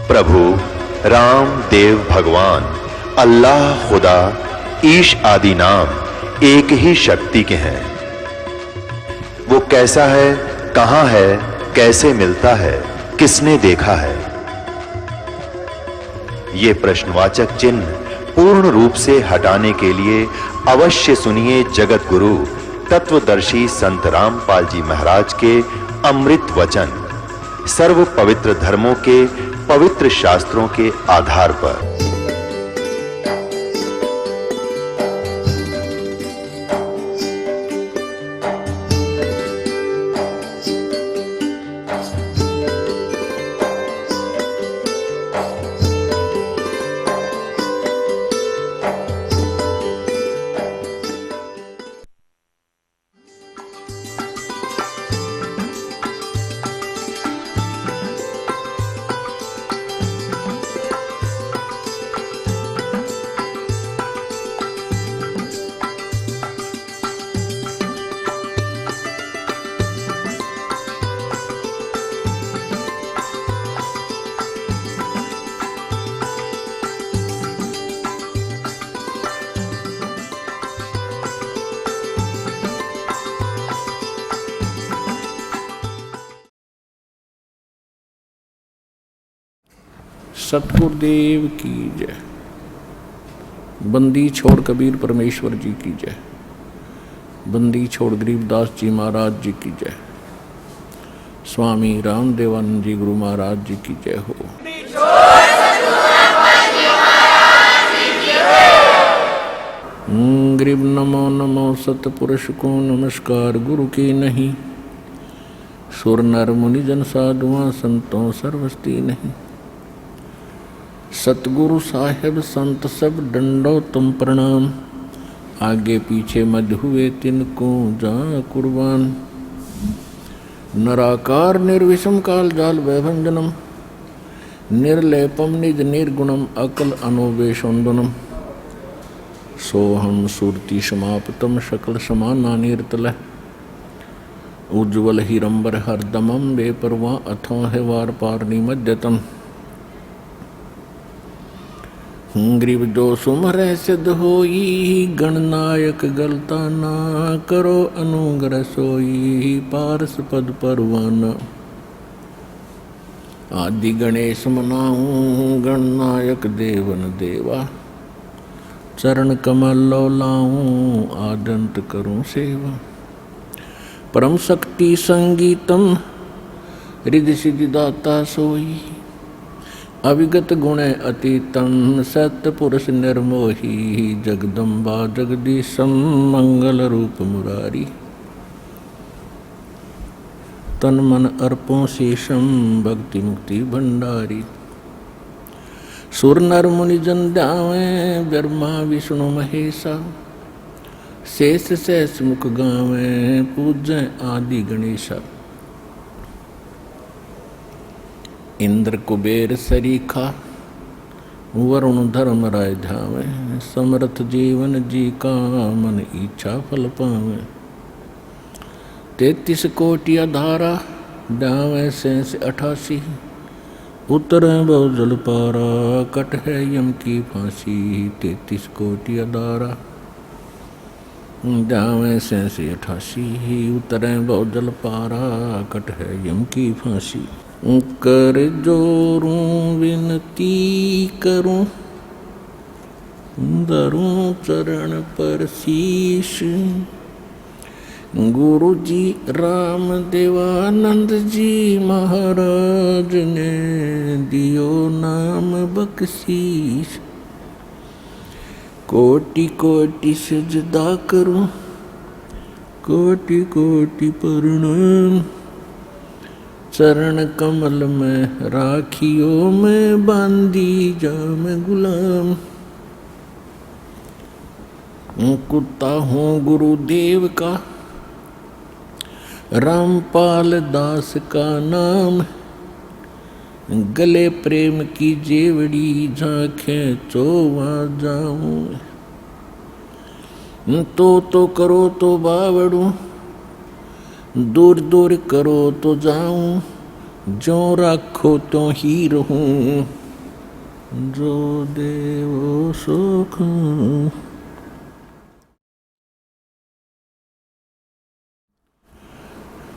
प्रभु राम देव भगवान अल्लाह खुदा ईश आदि नाम एक ही शक्ति के हैं। वो कैसा है, कहां है, कैसे मिलता है, किसने देखा है? ये प्रश्नवाचक चिन्ह पूर्ण रूप से हटाने के लिए अवश्य सुनिए जगत गुरु तत्वदर्शी संत रामपाल जी महाराज के अमृत वचन, सर्व पवित्र धर्मों के पवित्र शास्त्रों के आधार पर। सतगुरुदेव की जय। बंदी छोड़ कबीर परमेश्वर जी की जय। बंदी छोड़ गरीबदास जी महाराज जी की जय। स्वामी रामदेवानंद जी गुरु महाराज जी की जय हो। गरीब नमो नमो सतपुरुष को नमस्कार गुरु की नहीं। सुर नर मुनि जन साधुआं संतों सर्वस्ती नहीं। सतगुरु साहेब संत सब डंडो तुम प्रणाम। आगे पीछे मध्य हुए तिनको जा कुर्बान। नराकार निर्विषम काल जाल वैभंजनम। निर्लेपम निज निर्गुणम अकल अनोवेशोन्दनम। सोहम सुरति समाप्तम शकल समाना निर्तल। उज्ज्वल हिरंबर हरदमम बेपरवा अथो है वार पार निमज्जतम। ग्रीव जो सुमर सिद्ध होई। गणनायक गलता ना करो अनुग्रह सोई। पारस पद परवाना। आदि गणेश मनाऊं गणनायक देवन देवा। चरण कमल लो लाऊं आदंत करूं सेवा। परम शक्ति संगीतम रिद्धि सिद्धि दाता सोई। अविगत गुण अतीतम सत्य पुरुष निर्मोही। जगदम्बा जगदीशम मंगल रूप मुरारी। तन मन अर्पों शेषम भक्ति मुक्ति भंडारी। सुर नर मुनि जन ध्यावे ब्रह्मा विष्णु महेशा। शेष शेष मुख गावे पूज्य आदि गणेशा। इंद्र कुबेर सरीखा वरुण धर्म राय ध्यावे। समर्थ जीवन जी का मन इच्छा फल पावे। 33 कोटि धारा ध्यावे शेष 88। उतर बहु जल पारा कट है यम की फांसी। 33 कोटि धारा ध्यावे शेष 88। उतर बहु जल पारा कट है यम की फांसी। कर जोरूं विनती करूं धरूं चरण पर शीश। गुरु जी राम देवानंद जी महाराज ने दियो नाम बख्शीश। कोटि कोटि सजदा करूं कोटि कोटि प्रणाम। चरण कमल में राखियो में बांधी जा मैं गुलाम। कुत्ता हूँ गुरुदेव का रामपाल दास का नाम। गले प्रेम की जेवड़ी झांखे चोवा जाऊं। तो करो तो बावड़ू दूर दूर करो तो जाऊं। जो राखो तो ही रहूं। जो देव सुख।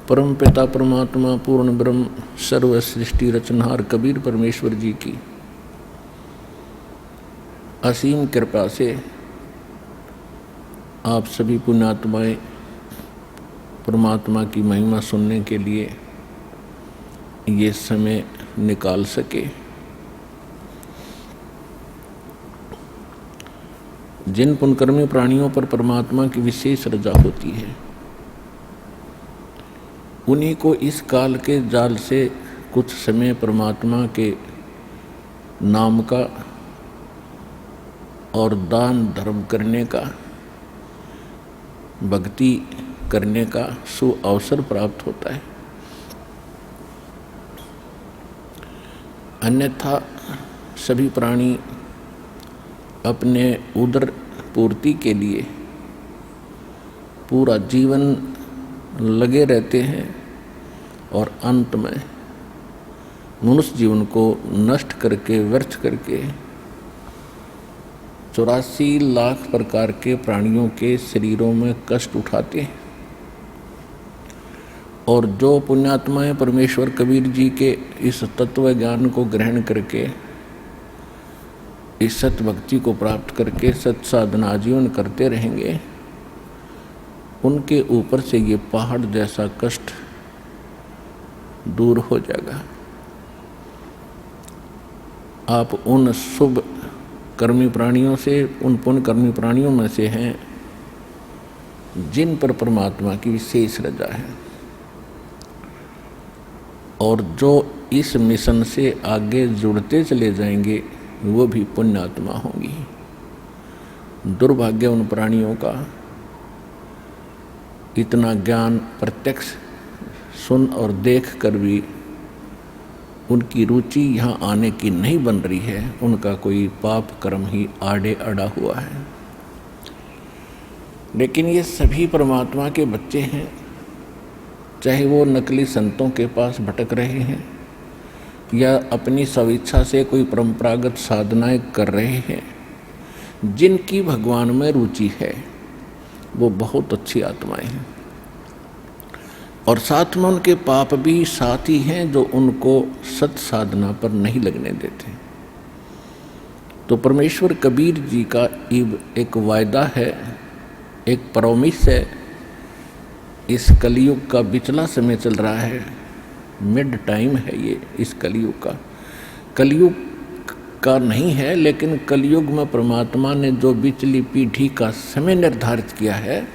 परम पिता परमात्मा पूर्ण ब्रह्म सर्व सृष्टि रचनहार कबीर परमेश्वर जी की असीम कृपा से आप सभी पुण्यात्माएं परमात्मा की महिमा सुनने के लिए ये समय निकाल सके। जिन पुण्यकर्मी प्राणियों पर परमात्मा की विशेष रजा होती है उन्हीं को इस काल के जाल से कुछ समय परमात्मा के नाम का और दान धर्म करने का, भक्ति करने का सुअवसर प्राप्त होता है। अन्यथा सभी प्राणी अपने उदर पूर्ति के लिए पूरा जीवन लगे रहते हैं और अंत में मनुष्य जीवन को नष्ट करके व्यर्थ करके 84 लाख प्रकार के प्राणियों के शरीरों में कष्ट उठाते हैं। और जो पुण्यात्माएं परमेश्वर कबीर जी के इस तत्व ज्ञान को ग्रहण करके इस सत भक्ति को प्राप्त करके सत साधना जीवन करते रहेंगे, उनके ऊपर से ये पहाड़ जैसा कष्ट दूर हो जाएगा। आप उन शुभ कर्मी प्राणियों से, उन पुण्य कर्मी प्राणियों में से हैं जिन पर परमात्मा की विशेष रजा है और जो इस मिशन से आगे जुड़ते चले जाएंगे वो भी पुण्यात्मा होंगी। दुर्भाग्य उन प्राणियों का इतना ज्ञान प्रत्यक्ष सुन और देख कर भी उनकी रुचि यहाँ आने की नहीं बन रही है। उनका कोई पाप कर्म ही आड़े अड़ा हुआ है। लेकिन ये सभी परमात्मा के बच्चे हैं, चाहे वो नकली संतों के पास भटक रहे हैं या अपनी स्वेच्छा से कोई परंपरागत साधनाएं कर रहे हैं। जिनकी भगवान में रुचि है वो बहुत अच्छी आत्माएं हैं और साथ में उनके पाप भी साथी हैं जो उनको सत साधना पर नहीं लगने देते। तो परमेश्वर कबीर जी का एक वायदा है, एक प्रॉमिस है। इस कलयुग का बिचला समय चल रहा है, मिड टाइम है ये इस कलयुग का। कलयुग का नहीं है लेकिन कलयुग में परमात्मा ने जो बिचली पीढ़ी का समय निर्धारित किया है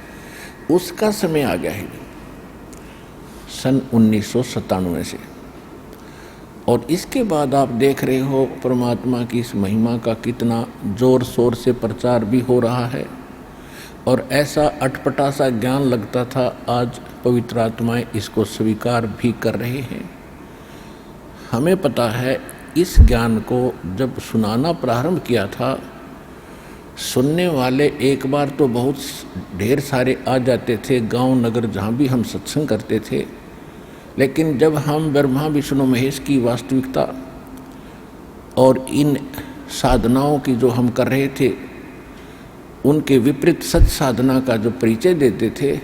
उसका समय आ गया है सन 1997 से। और इसके बाद आप देख रहे हो परमात्मा की इस महिमा का कितना जोर शोर से प्रचार भी हो रहा है। और ऐसा अटपटा सा ज्ञान लगता था, आज पवित्र आत्माएं इसको स्वीकार भी कर रहे हैं। हमें पता है इस ज्ञान को जब सुनाना प्रारंभ किया था, सुनने वाले एक बार तो बहुत ढेर सारे आ जाते थे गांव नगर जहाँ भी हम सत्संग करते थे। लेकिन जब हम ब्रह्मा विष्णु महेश की वास्तविकता और इन साधनाओं की जो हम कर रहे थे उनके विपरीत सत साधना का जो परिचय देते थे,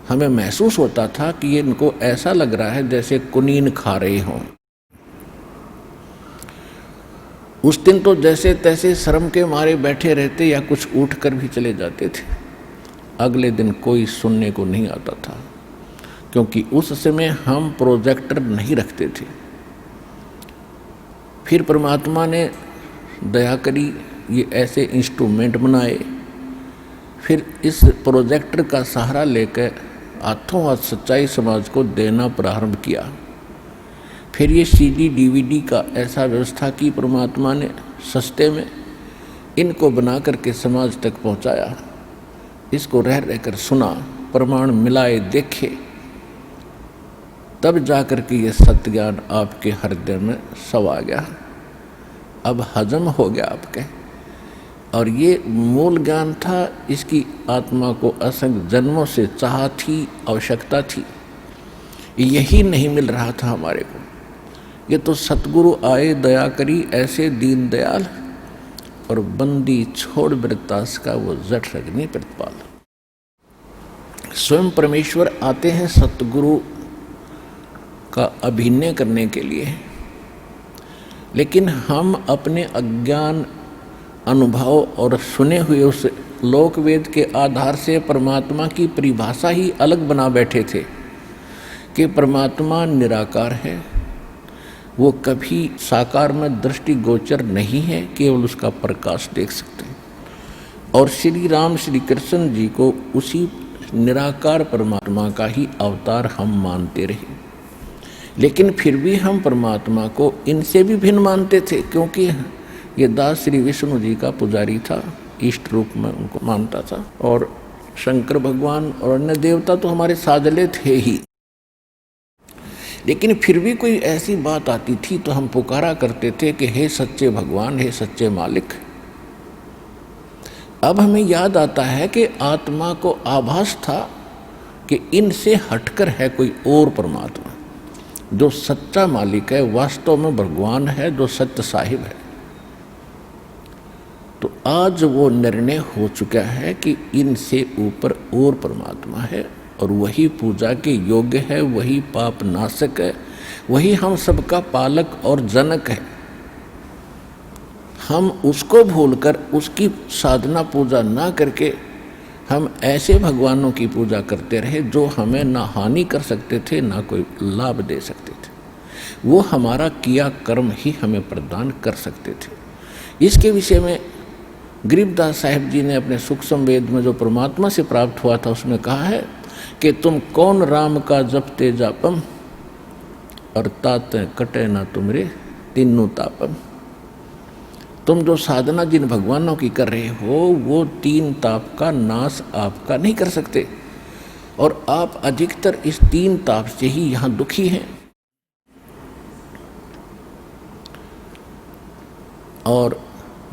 हमें महसूस होता था कि ये इनको ऐसा लग रहा है जैसे कुनीन खा रहे हों। उस दिन तो जैसे तैसे शर्म के मारे बैठे रहते या कुछ उठ कर भी चले जाते थे। अगले दिन कोई सुनने को नहीं आता था, क्योंकि उस समय हम प्रोजेक्टर नहीं रखते थे। फिर परमात्मा ने दया करी, ये ऐसे इंस्ट्रूमेंट बनाए। फिर इस प्रोजेक्टर का सहारा लेकर हाथों हाथ सच्चाई समाज को देना प्रारंभ किया। फिर ये सीडी डीवीडी का ऐसा व्यवस्था की परमात्मा ने सस्ते में, इनको बना करके समाज तक पहुंचाया। इसको रह रहकर सुना, प्रमाण मिलाए देखे, तब जाकर के ये सत्य ज्ञान आपके हृदय में समा गया, अब हजम हो गया आपके। और ये मूल ज्ञान था, इसकी आत्मा को असंख्य जन्मों से चाह थी, आवश्यकता थी। यही नहीं मिल रहा था हमारे को। ये तो सतगुरु आए दया करी ऐसे दीन दयाल, और बंदी छोड़ वृत्तास का वो जठ रगनी प्रतिपाल। स्वयं परमेश्वर आते हैं सतगुरु का अभिनय करने के लिए, लेकिन हम अपने अज्ञान अनुभव और सुने हुए उस लोक वेद के आधार से परमात्मा की परिभाषा ही अलग बना बैठे थे कि परमात्मा निराकार है, वो कभी साकार में दृष्टि गोचर नहीं है, केवल उसका प्रकाश देख सकते हैं। और श्री राम श्री कृष्ण जी को उसी निराकार परमात्मा का ही अवतार हम मानते रहे, लेकिन फिर भी हम परमात्मा को इनसे भी भिन्न मानते थे, क्योंकि ये दास श्री विष्णु जी का पुजारी था, इष्ट रूप में उनको मानता था, और शंकर भगवान और अन्य देवता तो हमारे साजले थे ही। लेकिन फिर भी कोई ऐसी बात आती थी तो हम पुकारा करते थे कि हे सच्चे भगवान, हे सच्चे मालिक। अब हमें याद आता है कि आत्मा को आभास था कि इनसे हटकर है कोई और परमात्मा, जो सच्चा मालिक है, वास्तव में भगवान है, जो सत्य साहिब है। तो आज वो निर्णय हो चुका है कि इनसे ऊपर और परमात्मा है, और वही पूजा के योग्य है, वही पाप नाशक है, वही हम सबका पालक और जनक है। हम उसको भूलकर उसकी साधना पूजा ना करके हम ऐसे भगवानों की पूजा करते रहे जो हमें ना हानि कर सकते थे, ना कोई लाभ दे सकते थे। वो हमारा किया कर्म ही हमें प्रदान कर सकते थे। इसके विषय में गरीबदास साहिब जी ने अपने सुख संवेद में जो परमात्मा से प्राप्त हुआ था उसमें कहा है कि तुम कौन राम का जपते जापम, और ताते कटे ना तुमरे तीनों तापम। तुम जो साधना जिन भगवानों की कर रहे हो वो तीन ताप का नाश आपका नहीं कर सकते, और आप अधिकतर इस तीन ताप से ही यहाँ दुखी हैं। और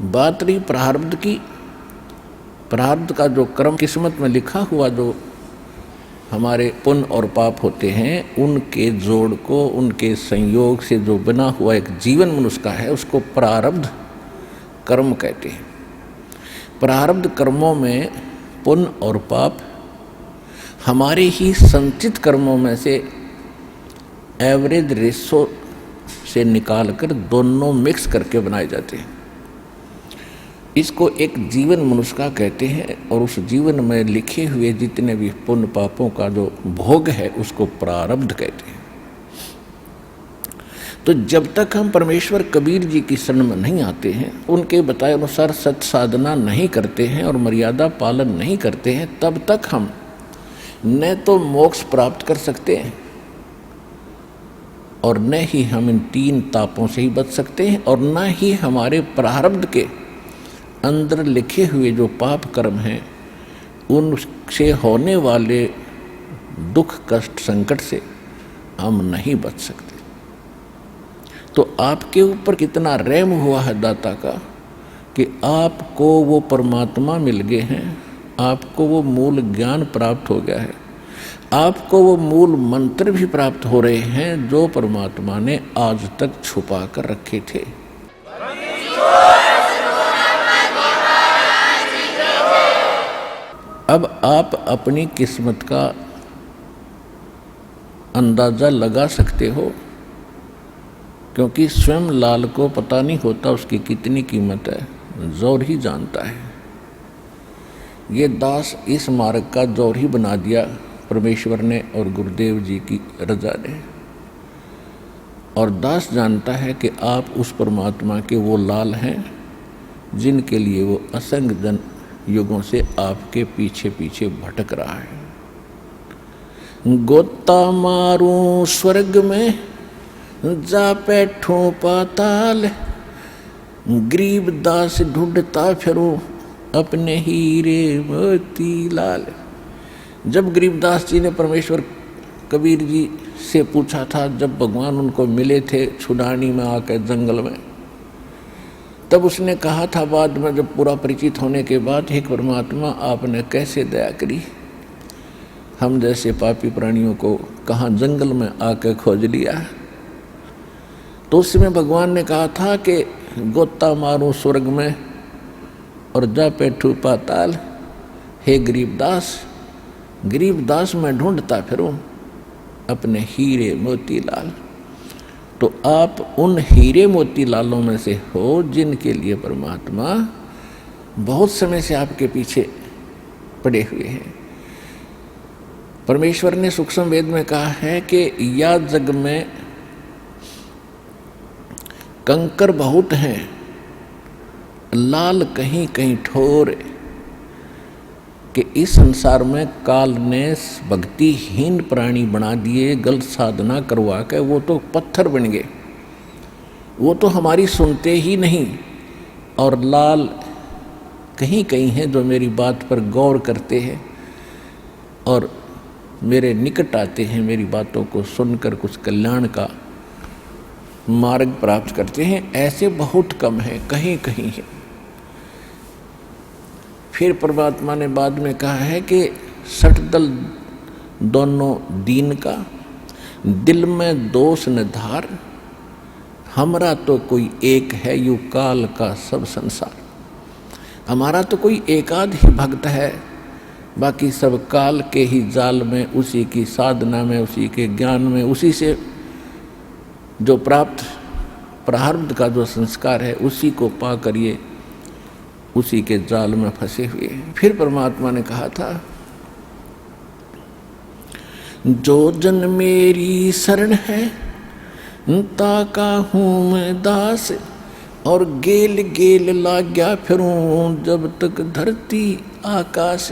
बात रही प्रारब्ध की, प्रारब्ध का जो कर्म किस्मत में लिखा हुआ जो हमारे पुण्य और पाप होते हैं, उनके जोड़ को, उनके संयोग से जो बना हुआ एक जीवन मनुष्य का है, उसको प्रारब्ध कर्म कहते हैं। प्रारब्ध कर्मों में पुण्य और पाप हमारे ही संचित कर्मों में से एवरेज रेशो से निकालकर दोनों मिक्स करके बनाए जाते हैं। इसको एक जीवन मनुष्य का कहते हैं, और उस जीवन में लिखे हुए जितने भी पुण्य पापों का जो भोग है उसको प्रारब्ध कहते हैं। तो जब तक हम परमेश्वर कबीर जी की शरण में नहीं आते हैं, उनके बताए अनुसार सत्य साधना नहीं करते हैं और मर्यादा पालन नहीं करते हैं, तब तक हम न तो मोक्ष प्राप्त कर सकते हैं और न ही हम इन तीन तापों से ही बच सकते हैं, और न ही हमारे प्रारब्ध के अंदर लिखे हुए जो पाप कर्म हैं उनसे होने वाले दुख कष्ट संकट से हम नहीं बच सकते। तो आपके ऊपर कितना रहम हुआ है दाता का कि आपको वो परमात्मा मिल गए हैं, आपको वो मूल ज्ञान प्राप्त हो गया है, आपको वो मूल मंत्र भी प्राप्त हो रहे हैं जो परमात्मा ने आज तक छुपा कर रखे थे। अब आप अपनी किस्मत का अंदाज़ा लगा सकते हो, क्योंकि स्वयं लाल को पता नहीं होता उसकी कितनी कीमत है, जोर ही जानता है। ये दास इस मार्ग का जोर ही बना दिया परमेश्वर ने और गुरुदेव जी की रजा ने, और दास जानता है कि आप उस परमात्मा के वो लाल हैं जिनके लिए वो असंख्य जन युगों से आपके पीछे पीछे भटक रहा है। गोता मारूं स्वर्ग में जा बैठूं पाताल, गरीब दास ढूंढता फिरूं अपने हीरे मोती लाल। जब गरीबदास जी ने परमेश्वर कबीर जी से पूछा था, जब भगवान उनको मिले थे छुड़ानी में आकर जंगल में, तब उसने कहा था बाद में जब पूरा परिचित होने के बाद, हे परमात्मा आपने कैसे दया करी, हम जैसे पापी प्राणियों को कहाँ जंगल में आकर खोज लिया। तो उस समय भगवान ने कहा था कि गोता मारूं स्वर्ग में और जा बैठूं पाताल। हे गरीबदास, गरीबदास मैं ढूंढता फिरूं अपने हीरे मोतीलाल। तो आप उन हीरे मोतीलालों में से हो जिनके लिए परमात्मा बहुत समय से आपके पीछे पड़े हुए हैं। परमेश्वर ने सूक्ष्म वेद में कहा है कि या जग में कंकर बहुत हैं, लाल कहीं कहीं ठोर, कि इस संसार में काल ने भक्तिहीन प्राणी बना दिए, गलत साधना करवा के वो तो पत्थर बन गए, वो तो हमारी सुनते ही नहीं। और लाल कहीं कहीं हैं जो मेरी बात पर गौर करते हैं और मेरे निकट आते हैं, मेरी बातों को सुनकर कुछ कल्याण का मार्ग प्राप्त करते हैं। ऐसे बहुत कम हैं, कहीं कहीं हैं। फिर परमात्मा ने बाद में कहा है कि सठ दल दोनों दीन का, दिल में दोष न धार, हमारा तो कोई एक है यू काल का सब संसार। हमारा तो कोई एकाध ही भक्त है, बाकी सब काल के ही जाल में, उसी की साधना में, उसी के ज्ञान में, उसी से जो प्राप्त प्रारब्ध का जो संस्कार है उसी को पा करिए उसी के जाल में फंसे हुए हैं। फिर परमात्मा ने कहा था, जो जन मेरी शरण है ताका हूँ मैं दास, और गेल गेल लाग्या फिरूं जब तक धरती आकाश।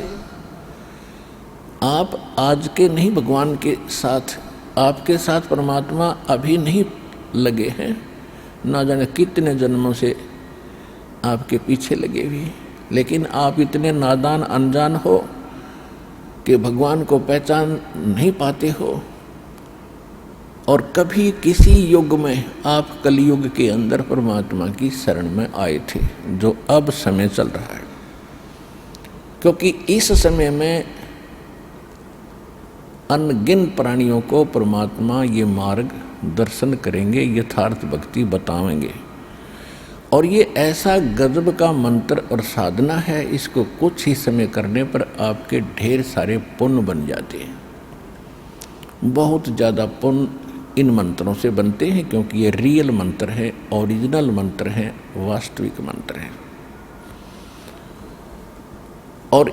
आप आज के नहीं भगवान के साथ, आपके साथ परमात्मा अभी नहीं लगे हैं, ना जाने कितने जन्मों से आपके पीछे लगे हुए, लेकिन आप इतने नादान अनजान हो कि भगवान को पहचान नहीं पाते हो। और कभी किसी युग में आप कलयुग के अंदर परमात्मा की शरण में आए थे, जो अब समय चल रहा है। क्योंकि इस समय में अनगिन प्राणियों को परमात्मा ये मार्ग दर्शन करेंगे, यथार्थ भक्ति बतावेंगे। और ये ऐसा गजब का मंत्र और साधना है, इसको कुछ ही समय करने पर आपके ढेर सारे पुण्य बन जाते हैं। बहुत ज़्यादा पुण्य इन मंत्रों से बनते हैं, क्योंकि ये रियल मंत्र है, ओरिजिनल मंत्र है, वास्तविक मंत्र है। और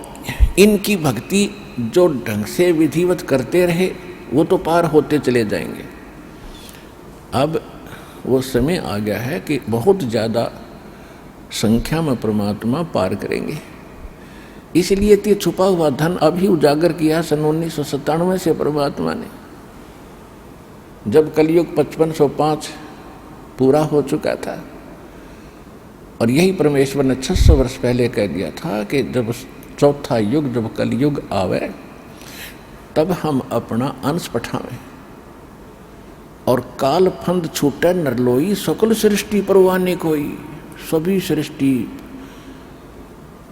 इनकी भक्ति जो ढंग से विधिवत करते रहे वो तो पार होते चले जाएंगे। अब वो समय आ गया है कि बहुत ज़्यादा संख्या में परमात्मा पार करेंगे। इसलिए ये छुपा हुआ धन अभी उजागर किया सन 1997 से परमात्मा ने, जब कलयुग 5505 पूरा हो चुका था। और यही परमेश्वर ने 600 वर्ष पहले कह दिया था कि जब चौथा युग, जब कलयुग आवे, तब हम अपना अंश पठावें। और काल फंद छूटे नरलोई, सकल सृष्टि परवाने कोई। सभी सृष्टि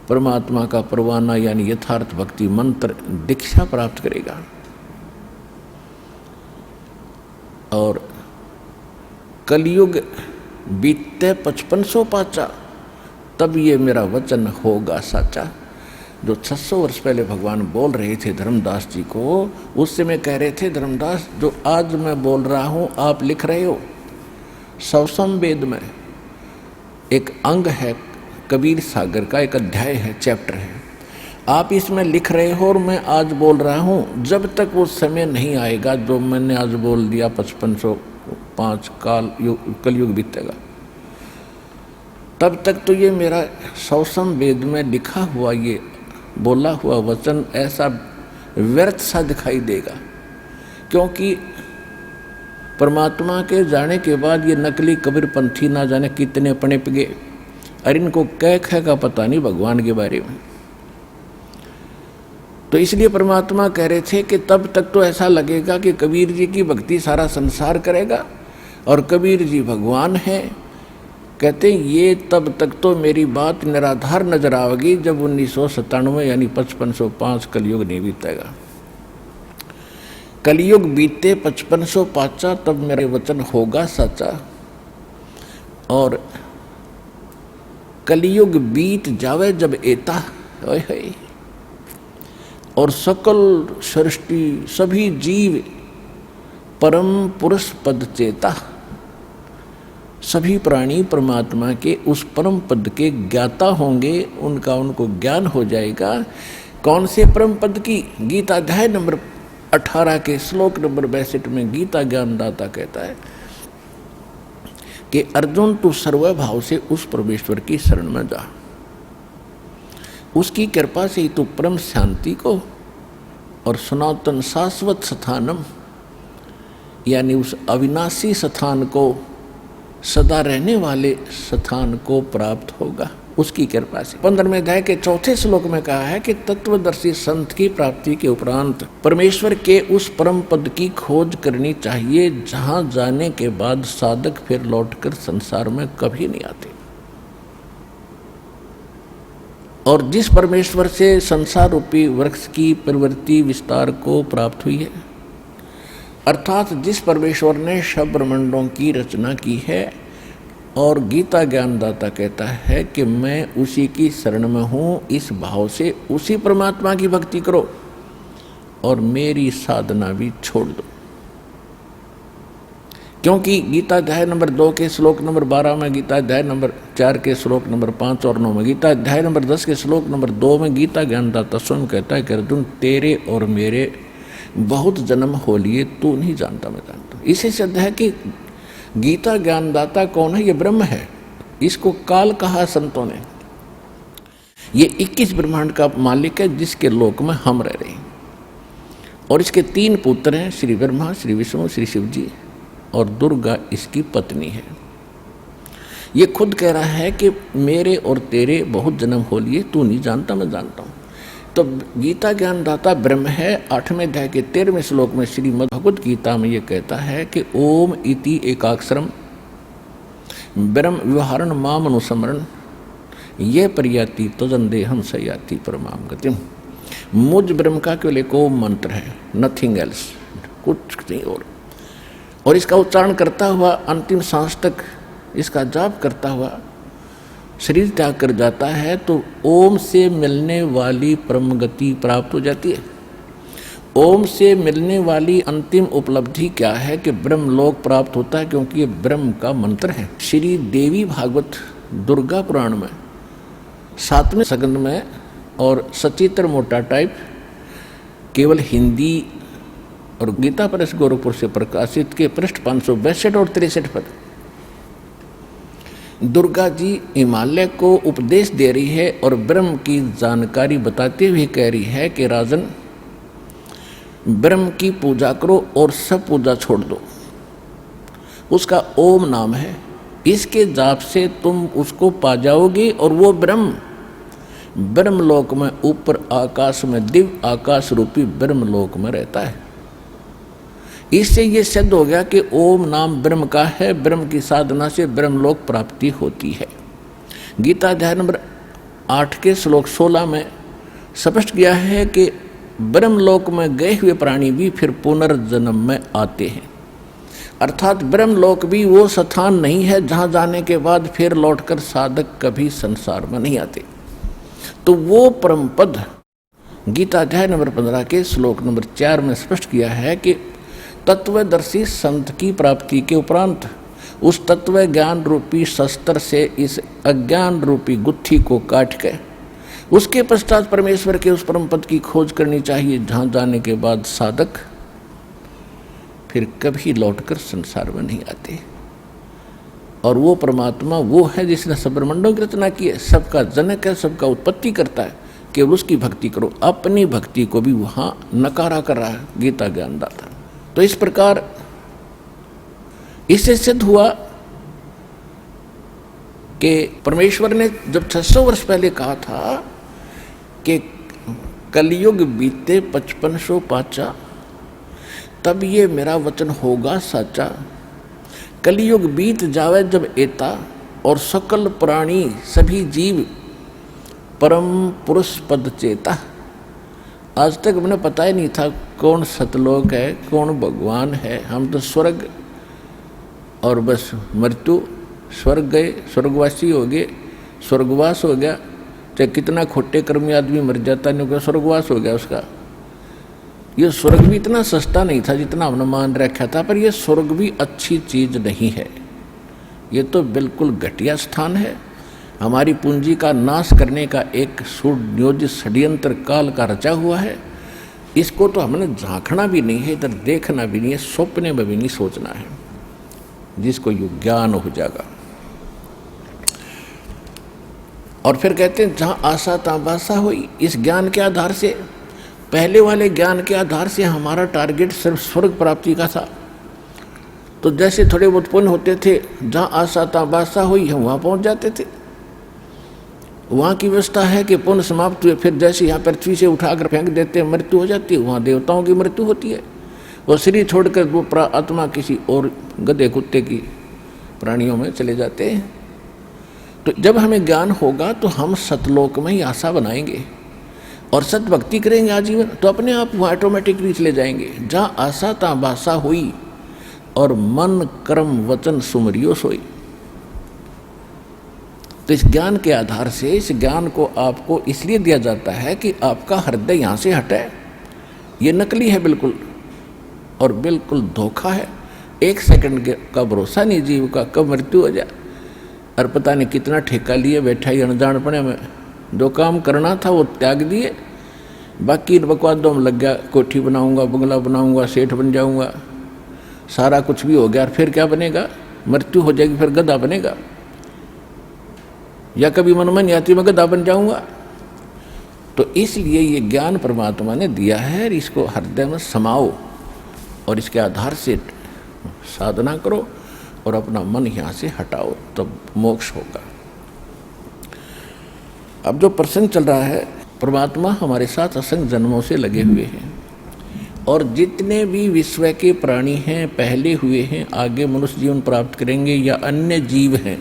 परमात्मा का परवाना यानी यथार्थ भक्ति मंत्र दीक्षा प्राप्त करेगा। और कलयुग बीतते 5500 पाचा, तब ये मेरा वचन होगा साचा। जो 600 वर्ष पहले भगवान बोल रहे थे धर्मदास जी को, उससे मैं कह रहे थे, धर्मदास जो आज मैं बोल रहा हूँ आप लिख रहे हो। सवसम वेद में एक अंग है, कबीर सागर का एक अध्याय है, चैप्टर है, आप इसमें लिख रहे हो और मैं आज बोल रहा हूँ। जब तक वो समय नहीं आएगा जो मैंने आज बोल दिया, 5505 कलयुग बीतेगा, तब तक तो ये मेरा सवसम वेद में लिखा हुआ, ये बोला हुआ वचन ऐसा व्यर्थ सा दिखाई देगा। क्योंकि परमात्मा के जाने के बाद ये नकली कबीरपंथी ना जाने कितने पनप गए, और इनको कह का पता नहीं भगवान के बारे में। तो इसलिए परमात्मा कह रहे थे कि तब तक तो ऐसा लगेगा कि कबीर जी की भक्ति सारा संसार करेगा और कबीर जी भगवान हैं। कहते ये तब तक तो मेरी बात निराधार नजर आएगी जब 1997 यानी 5505 कलयुग नहीं बीतेगा। कलयुग बीते 5505, तब मेरे वचन होगा सच्चा। और कलयुग बीत जावे जब एता, ओए होए, और सकल सृष्टि सभी जीव परम पुरुष पद चेता, सभी प्राणी परमात्मा के उस परम पद के ज्ञाता होंगे, उनको ज्ञान हो जाएगा। कौन से परम पद की? गीता अध्याय नंबर 18 के श्लोक नंबर 62 में गीता ज्ञानदाता कहता है कि अर्जुन तू सर्वभाव से उस परमेश्वर की शरण में जा, उसकी कृपा से ही तू परम शांति को और सनातन शाश्वत स्थानम यानी उस अविनाशी स्थान को, सदा रहने वाले स्थान को प्राप्त होगा उसकी कृपा से। 15वें अध्याय के 4 श्लोक में कहा है कि तत्वदर्शी संत की प्राप्ति के उपरांत परमेश्वर के उस परम पद की खोज करनी चाहिए, जहां जाने के बाद साधक फिर लौटकर संसार में कभी नहीं आते। और जिस परमेश्वर से संसार रूपी वृक्ष की प्रवृत्ति विस्तार को प्राप्त हुई है, अर्थात जिस परमेश्वर ने सब ब्रह्मांडों की रचना की है, और गीता ज्ञानदाता कहता है कि मैं उसी की शरण में हूँ, इस भाव से उसी परमात्मा की भक्ति करो और मेरी साधना भी छोड़ दो। क्योंकि गीता अध्याय नंबर 2 के श्लोक नंबर 12 में, गीता अध्याय नंबर 4 के श्लोक नंबर 5 और 9 में, गीता अध्याय नंबर 10 के श्लोक नंबर 2 में गीता ज्ञानदाता स्वयं कहता है कि अर्जुन तेरे और मेरे बहुत जन्म हो लिए, तू नहीं जानता मैं जानता। इसी सिद्ध है कि गीता ज्ञानदाता कौन है? ये ब्रह्म है। इसको काल कहा संतों ने। ये 21 ब्रह्मांड का मालिक है जिसके लोक में हम रह रहे हैं। और इसके 3 पुत्र हैं, श्री ब्रह्मा, श्री विष्णु, श्री शिव जी, और दुर्गा इसकी पत्नी है। ये खुद कह रहा है कि मेरे और तेरे बहुत जन्म हो लिए, तू नहीं जानता मैं जानता हूँ। तो गीता ज्ञानदाता ब्रह्म है। 8वें अध्याय के 13वें श्लोक में श्रीमद् भगवद गीता में ये कहता है कि ओम इति एकाक्षरम ब्रह्म व्यवहारण माम अनुस्मरण ये परियाति तजंदेहम सयाति परमाम गतिम। मुझ ब्रह्म का केवल एक ओम मंत्र है, नथिंग एल्स, कुछ नहीं और इसका उच्चारण करता हुआ अंतिम सांस तक इसका जाप करता हुआ शरीर त्याग कर जाता है तो ओम से मिलने वाली परम गति प्राप्त हो जाती है। ओम से मिलने वाली अंतिम उपलब्धि क्या है कि ब्रह्मलोक प्राप्त होता है, क्योंकि ये ब्रह्म का मंत्र है। श्री देवी भागवत दुर्गा पुराण में 7वें सगंध में और सचित्र मोटा टाइप केवल हिंदी और गीता प्रेस गोरखपुर से प्रकाशित के पृष्ठ 562 और 63 पर दुर्गा जी हिमालय को उपदेश दे रही है और ब्रह्म की जानकारी बताते हुए कह रही है कि राजन, ब्रह्म की पूजा करो और सब पूजा छोड़ दो। उसका ओम नाम है, इसके जाप से तुम उसको पा जाओगे और वो ब्रह्मलोक में ऊपर आकाश में दिव्य आकाश रूपी ब्रह्मलोक में रहता है। इससे ये सिद्ध हो गया कि ओम नाम ब्रह्म का है, ब्रह्म की साधना से ब्रह्मलोक प्राप्ति होती है। गीता अध्याय नंबर 8 के श्लोक 16 में स्पष्ट किया है कि ब्रह्मलोक में गए हुए प्राणी भी फिर पुनर्जन्म में आते हैं। अर्थात ब्रह्मलोक भी वो स्थान नहीं है जहाँ जाने के बाद फिर लौटकर साधक कभी संसार में नहीं आते। तो वो परम पद गीता अध्याय नंबर 15 के श्लोक नंबर 4 में स्पष्ट किया है कि तत्वदर्शी संत की प्राप्ति के उपरांत उस तत्व ज्ञान रूपी शस्त्र से इस अज्ञान रूपी गुत्थी को काट के उसके पश्चात परमेश्वर के उस परम पद की खोज करनी चाहिए, जहाँ जाने के बाद साधक फिर कभी लौटकर संसार में नहीं आते। और वो परमात्मा वो है जिसने सब ब्रह्मांडों की रचना की है, सबका जनक है, सबका उत्पत्ति करता है। केवल उसकी भक्ति करो। अपनी भक्ति को भी वहाँ नकारा कर रहा है गीता ज्ञानदाता। तो इस प्रकार इससे सिद्ध हुआ कि परमेश्वर ने जब 600 वर्ष पहले कहा था कि कलयुग बीते 5500 पाचा, तब ये मेरा वचन होगा साचा। कलयुग बीत जावे जब एता, और सकल प्राणी सभी जीव परम पुरुष पद चेता। आज तक मुझे पता ही नहीं था कौन सतलोक है, कौन भगवान है। हम तो स्वर्ग और बस मृत्यु स्वर्ग गए, स्वर्गवासी हो गए, स्वर्गवास हो गया। चाहे कितना खोटे कर्मी आदमी मर जाता नहीं हो, स्वर्गवास हो गया उसका। ये स्वर्ग भी इतना सस्ता नहीं था जितना हमने मान रखा था, पर यह स्वर्ग भी अच्छी चीज नहीं है। ये तो बिल्कुल घटिया स्थान है। हमारी पूंजी का नाश करने का एक सुनियोजित षड्यंत्र काल का रचा हुआ है। इसको तो हमने झांकना भी नहीं है, इधर देखना भी नहीं है, सपने में भी नहीं सोचना है, जिसको यू ज्ञान हो जाएगा। और फिर कहते हैं जहाँ आशा तहाँ बासा हुई। इस ज्ञान के आधार से, पहले वाले ज्ञान के आधार से हमारा टारगेट सिर्फ स्वर्ग प्राप्ति का था। तो जैसे थोड़े बहुत पुण्य होते थे, जहाँ आशा तहाँ बासा हुई, हम वहाँ पहुँच जाते थे। वहाँ की व्यवस्था है कि पुण्य समाप्त हुए, फिर जैसे यहाँ पृथ्वी से उठाकर फेंक देते हैं, मृत्यु हो जाती है। वहाँ देवताओं की मृत्यु होती है, वो शरीर छोड़कर वो आत्मा किसी और गधे कुत्ते की प्राणियों में चले जाते हैं। तो जब हमें ज्ञान होगा तो हम सतलोक में ही आशा बनाएंगे और सत भक्ति करेंगे आजीवन, तो अपने आप वहाँ ऑटोमेटिकली चले जाएंगे। जहाँ आशा तहाँ बासा हुई और मन कर्म वचन सुमरियो सोई। तो इस ज्ञान के आधार से, इस ज्ञान को आपको इसलिए दिया जाता है कि आपका हृदय यहाँ से हटे। ये नकली है बिल्कुल, और बिल्कुल धोखा है। 1 सेकंड का भरोसा नहीं जीव का, कब मृत्यु हो जाए। और पता नहीं कितना ठेका लिए बैठा ही अनजानपने में, जो काम करना था वो त्याग दिए, बाकी बकवादों में लग गया। कोठी बनाऊंगा, बंगला बनाऊंगा, सेठ बन जाऊंगा, सारा कुछ भी हो गया। और फिर क्या बनेगा? मृत्यु हो जाएगी, फिर गधा बनेगा। या कभी मन में नहीं आती मैं गधा बन जाऊंगा। तो इसलिए ये ज्ञान परमात्मा ने दिया है, इसको हृदय में समाओ और इसके आधार से साधना करो और अपना मन यहाँ से हटाओ, तब मोक्ष होगा। अब जो प्रसंग चल रहा है, परमात्मा हमारे साथ असंख्य जन्मों से लगे हुए हैं, और जितने भी विश्व के प्राणी हैं, पहले हुए हैं, आगे मनुष्य जीवन प्राप्त करेंगे या अन्य जीव हैं,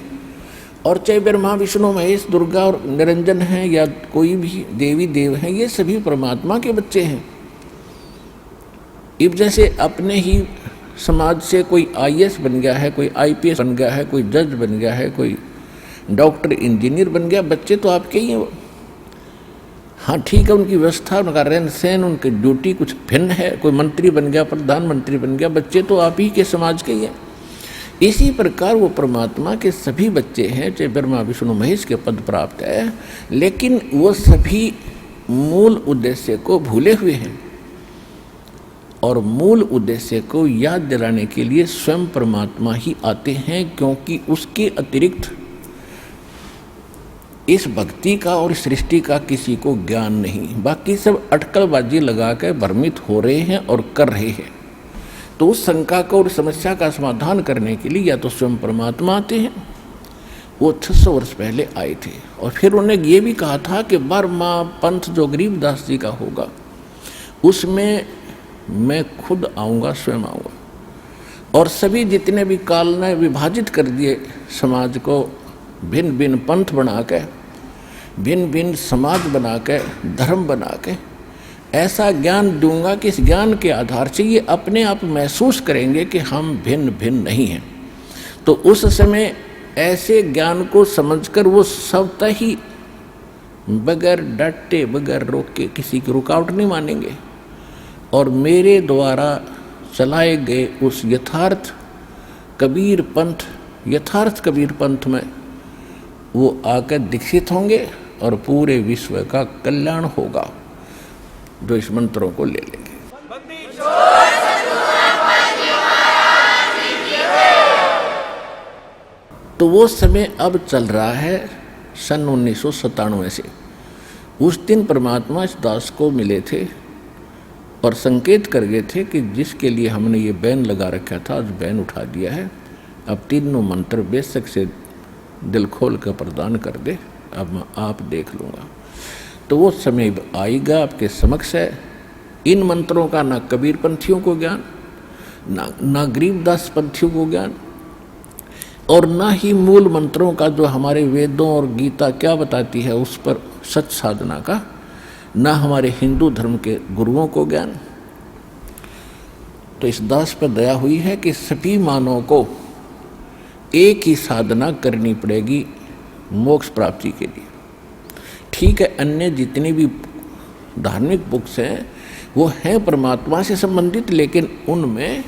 और चाहे ब्रह्मा विष्णु महेश दुर्गा और निरंजन हैं या कोई भी देवी देव हैं, ये सभी परमात्मा के बच्चे हैं। अब जैसे अपने ही समाज से कोई IAS बन गया है, कोई IPS बन गया है, कोई जज बन गया है, कोई डॉक्टर इंजीनियर बन गया, बच्चे तो आपके ही हैं। हाँ ठीक है, उनकी व्यवस्था, उनका रहन सहन, उनकी ड्यूटी कुछ भिन्न है। कोई मंत्री बन गया, प्रधानमंत्री बन गया, बच्चे तो आप ही के समाज के ही हैं। इसी प्रकार वो परमात्मा के सभी बच्चे हैं, चाहे ब्रह्मा विष्णु महेश के पद प्राप्त है, लेकिन वो सभी मूल उद्देश्य को भूले हुए हैं। और मूल उद्देश्य को याद दिलाने के लिए स्वयं परमात्मा ही आते हैं, क्योंकि उसके अतिरिक्त इस भक्ति का और सृष्टि का किसी को ज्ञान नहीं। बाकी सब अटकलबाजी लगा कर भ्रमित हो रहे हैं और कर रहे हैं। तो उस शंका को और समस्या का समाधान करने के लिए या तो स्वयं परमात्मा आते हैं। वो 600 वर्ष पहले आए थे, और फिर उन्होंने ये भी कहा था कि 12वां पंथ जो गरीबदास जी का होगा, उसमें मैं खुद आऊँगा, स्वयं आऊँगा। और सभी जितने भी काल ने विभाजित कर दिए समाज को, भिन्न भिन्न पंथ बना के, भिन्न भिन्न समाज बना के, धर्म बना के, ऐसा ज्ञान दूंगा कि इस ज्ञान के आधार से ये अपने आप महसूस करेंगे कि हम भिन्न भिन्न नहीं हैं। तो उस समय ऐसे ज्ञान को समझकर वो स्वतः ही बगैर डटे, बगैर रोके, किसी की रुकावट नहीं मानेंगे, और मेरे द्वारा चलाए गए उस यथार्थ कबीर पंथ में वो आकर दीक्षित होंगे और पूरे विश्व का कल्याण होगा, जो इस मंत्रों को ले लेंगे। तो वो समय अब चल रहा है सन 1997 से। उस दिन परमात्मा इस दास को मिले थे और संकेत कर गए थे कि जिसके लिए हमने ये बैन लगा रखा था, आज बैन उठा दिया है। अब तीनों मंत्र बेशक से दिल खोल कर प्रदान कर दे, अब मैं आप देख लूँगा। तो वो समय आएगा, आपके समक्ष है। इन मंत्रों का ना कबीर पंथियों को ज्ञान, ना गरीबदास पंथियों को ज्ञान, और ना ही मूल मंत्रों का जो हमारे वेदों और गीता क्या बताती है उस पर सच साधना का, ना हमारे हिंदू धर्म के गुरुओं को ज्ञान। तो इस दास पर दया हुई है कि सभी मानवों को एक ही साधना करनी पड़ेगी मोक्ष प्राप्ति के लिए। ठीक है, अन्य जितनी भी धार्मिक बुक्स हैं वो हैं परमात्मा से संबंधित, लेकिन उनमें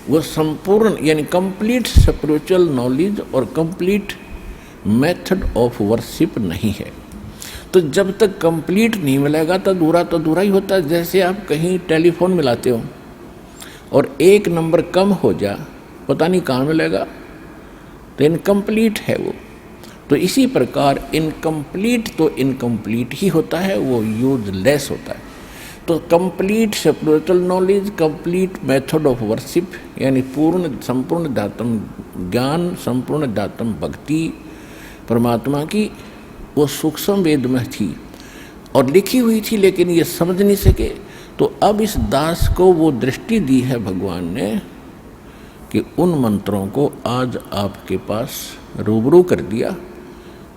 वो संपूर्ण यानी कंप्लीट स्पिरिचुअल नॉलेज और कंप्लीट मेथड ऑफ वर्शिप नहीं है। तो जब तक कंप्लीट नहीं मिलेगा तो अधूरा ही होता है। जैसे आप कहीं टेलीफोन मिलाते हो और एक नंबर कम हो जा, पता नहीं कहाँ मिलेगा, तो इनकम्प्लीट है वो। तो इसी प्रकार इनकम्प्लीट तो इनकम्प्लीट ही होता है, वो यूजलेस होता है। तो complete spiritual knowledge, complete method of worship यानी संपूर्ण अध्यात्म ज्ञान, संपूर्ण अध्यात्म भक्ति परमात्मा की, वो सूक्ष्म वेद में थी और लिखी हुई थी, लेकिन ये समझ नहीं सके। तो अब इस दास को वो दृष्टि दी है भगवान ने कि उन मंत्रों को आज आपके पास रूबरू कर दिया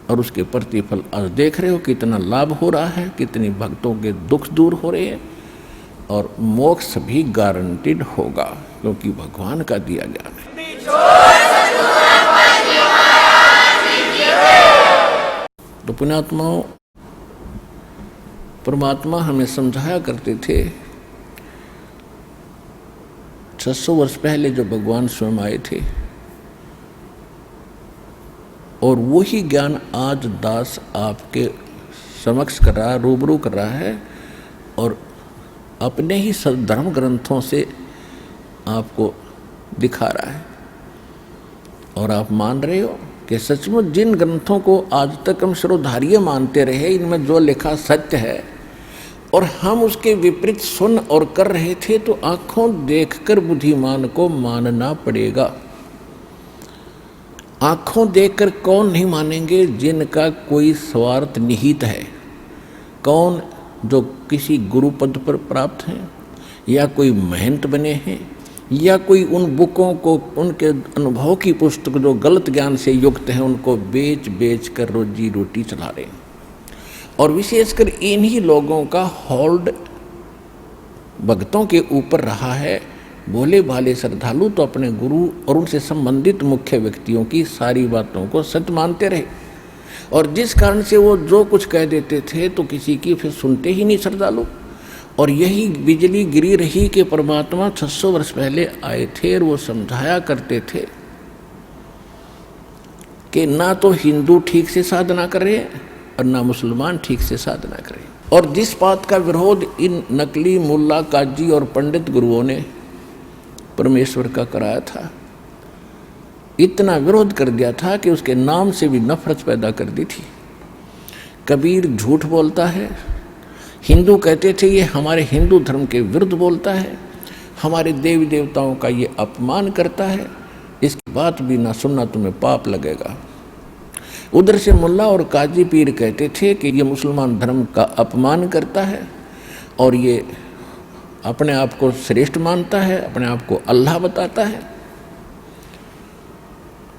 और उसके प्रतिफल आज देख रहे हो कितना लाभ हो रहा है, कितनी भक्तों के दुख दूर हो रहे हैं और मोक्ष भी गारंटीड होगा, क्योंकि भगवान का दिया ज्ञान है। तो पुण्यात्माओं, परमात्मा हमें समझाया करते थे 600 वर्ष पहले जो भगवान स्वयं आए थे, और वही ज्ञान आज दास आपके समक्ष कर रहा है, रूबरू कर रहा है और अपने ही धर्म ग्रंथों से आपको दिखा रहा है। और आप मान रहे हो कि सचमुच जिन ग्रंथों को आज तक हम श्रोधार्य मानते रहे, इनमें जो लिखा सत्य है, और हम उसके विपरीत सुन और कर रहे थे, तो आंखों देखकर बुद्धिमान को मानना पड़ेगा। आंखों देखकर कौन नहीं मानेंगे? जिनका कोई स्वार्थ निहित है, कौन जो किसी गुरु पद पर प्राप्त हैं, या कोई महंत बने हैं, या कोई उन बुकों को, उनके अनुभव की पुस्तक जो गलत ज्ञान से युक्त हैं, उनको बेच कर रोजी रोटी चला रहे हैं। और विशेषकर इन्हीं लोगों का होल्ड भक्तों के ऊपर रहा है। भोले भाले श्रद्धालु तो अपने गुरु और उनसे संबंधित मुख्य व्यक्तियों की सारी बातों को सत्य मानते रहे, और जिस कारण से वो जो कुछ कह देते थे तो किसी की फिर सुनते ही नहीं श्रद्धालु। और यही बिजली गिरी रही कि परमात्मा 600 वर्ष पहले आए थे और वो समझाया करते थे कि ना तो हिंदू ठीक से साधना कर रहे हैं और ना मुसलमान ठीक से साधना कर रहे हैं। और जिस बात का विरोध इन नकली मुल्ला, काजी और पंडित गुरुओं ने परमेश्वर का कराया था, इतना विरोध कर दिया था कि उसके नाम से भी नफरत पैदा कर दी थी। कबीर झूठ बोलता है, हिंदू कहते थे ये हमारे हिंदू धर्म के विरुद्ध बोलता है, हमारे देवी देवताओं का ये अपमान करता है, इसकी बात भी ना सुनना, तुम्हें पाप लगेगा। उधर से मुल्ला और काजी पीर कहते थे कि ये मुसलमान धर्म का अपमान करता है और ये अपने आप को श्रेष्ठ मानता है, अपने आप को अल्लाह बताता है।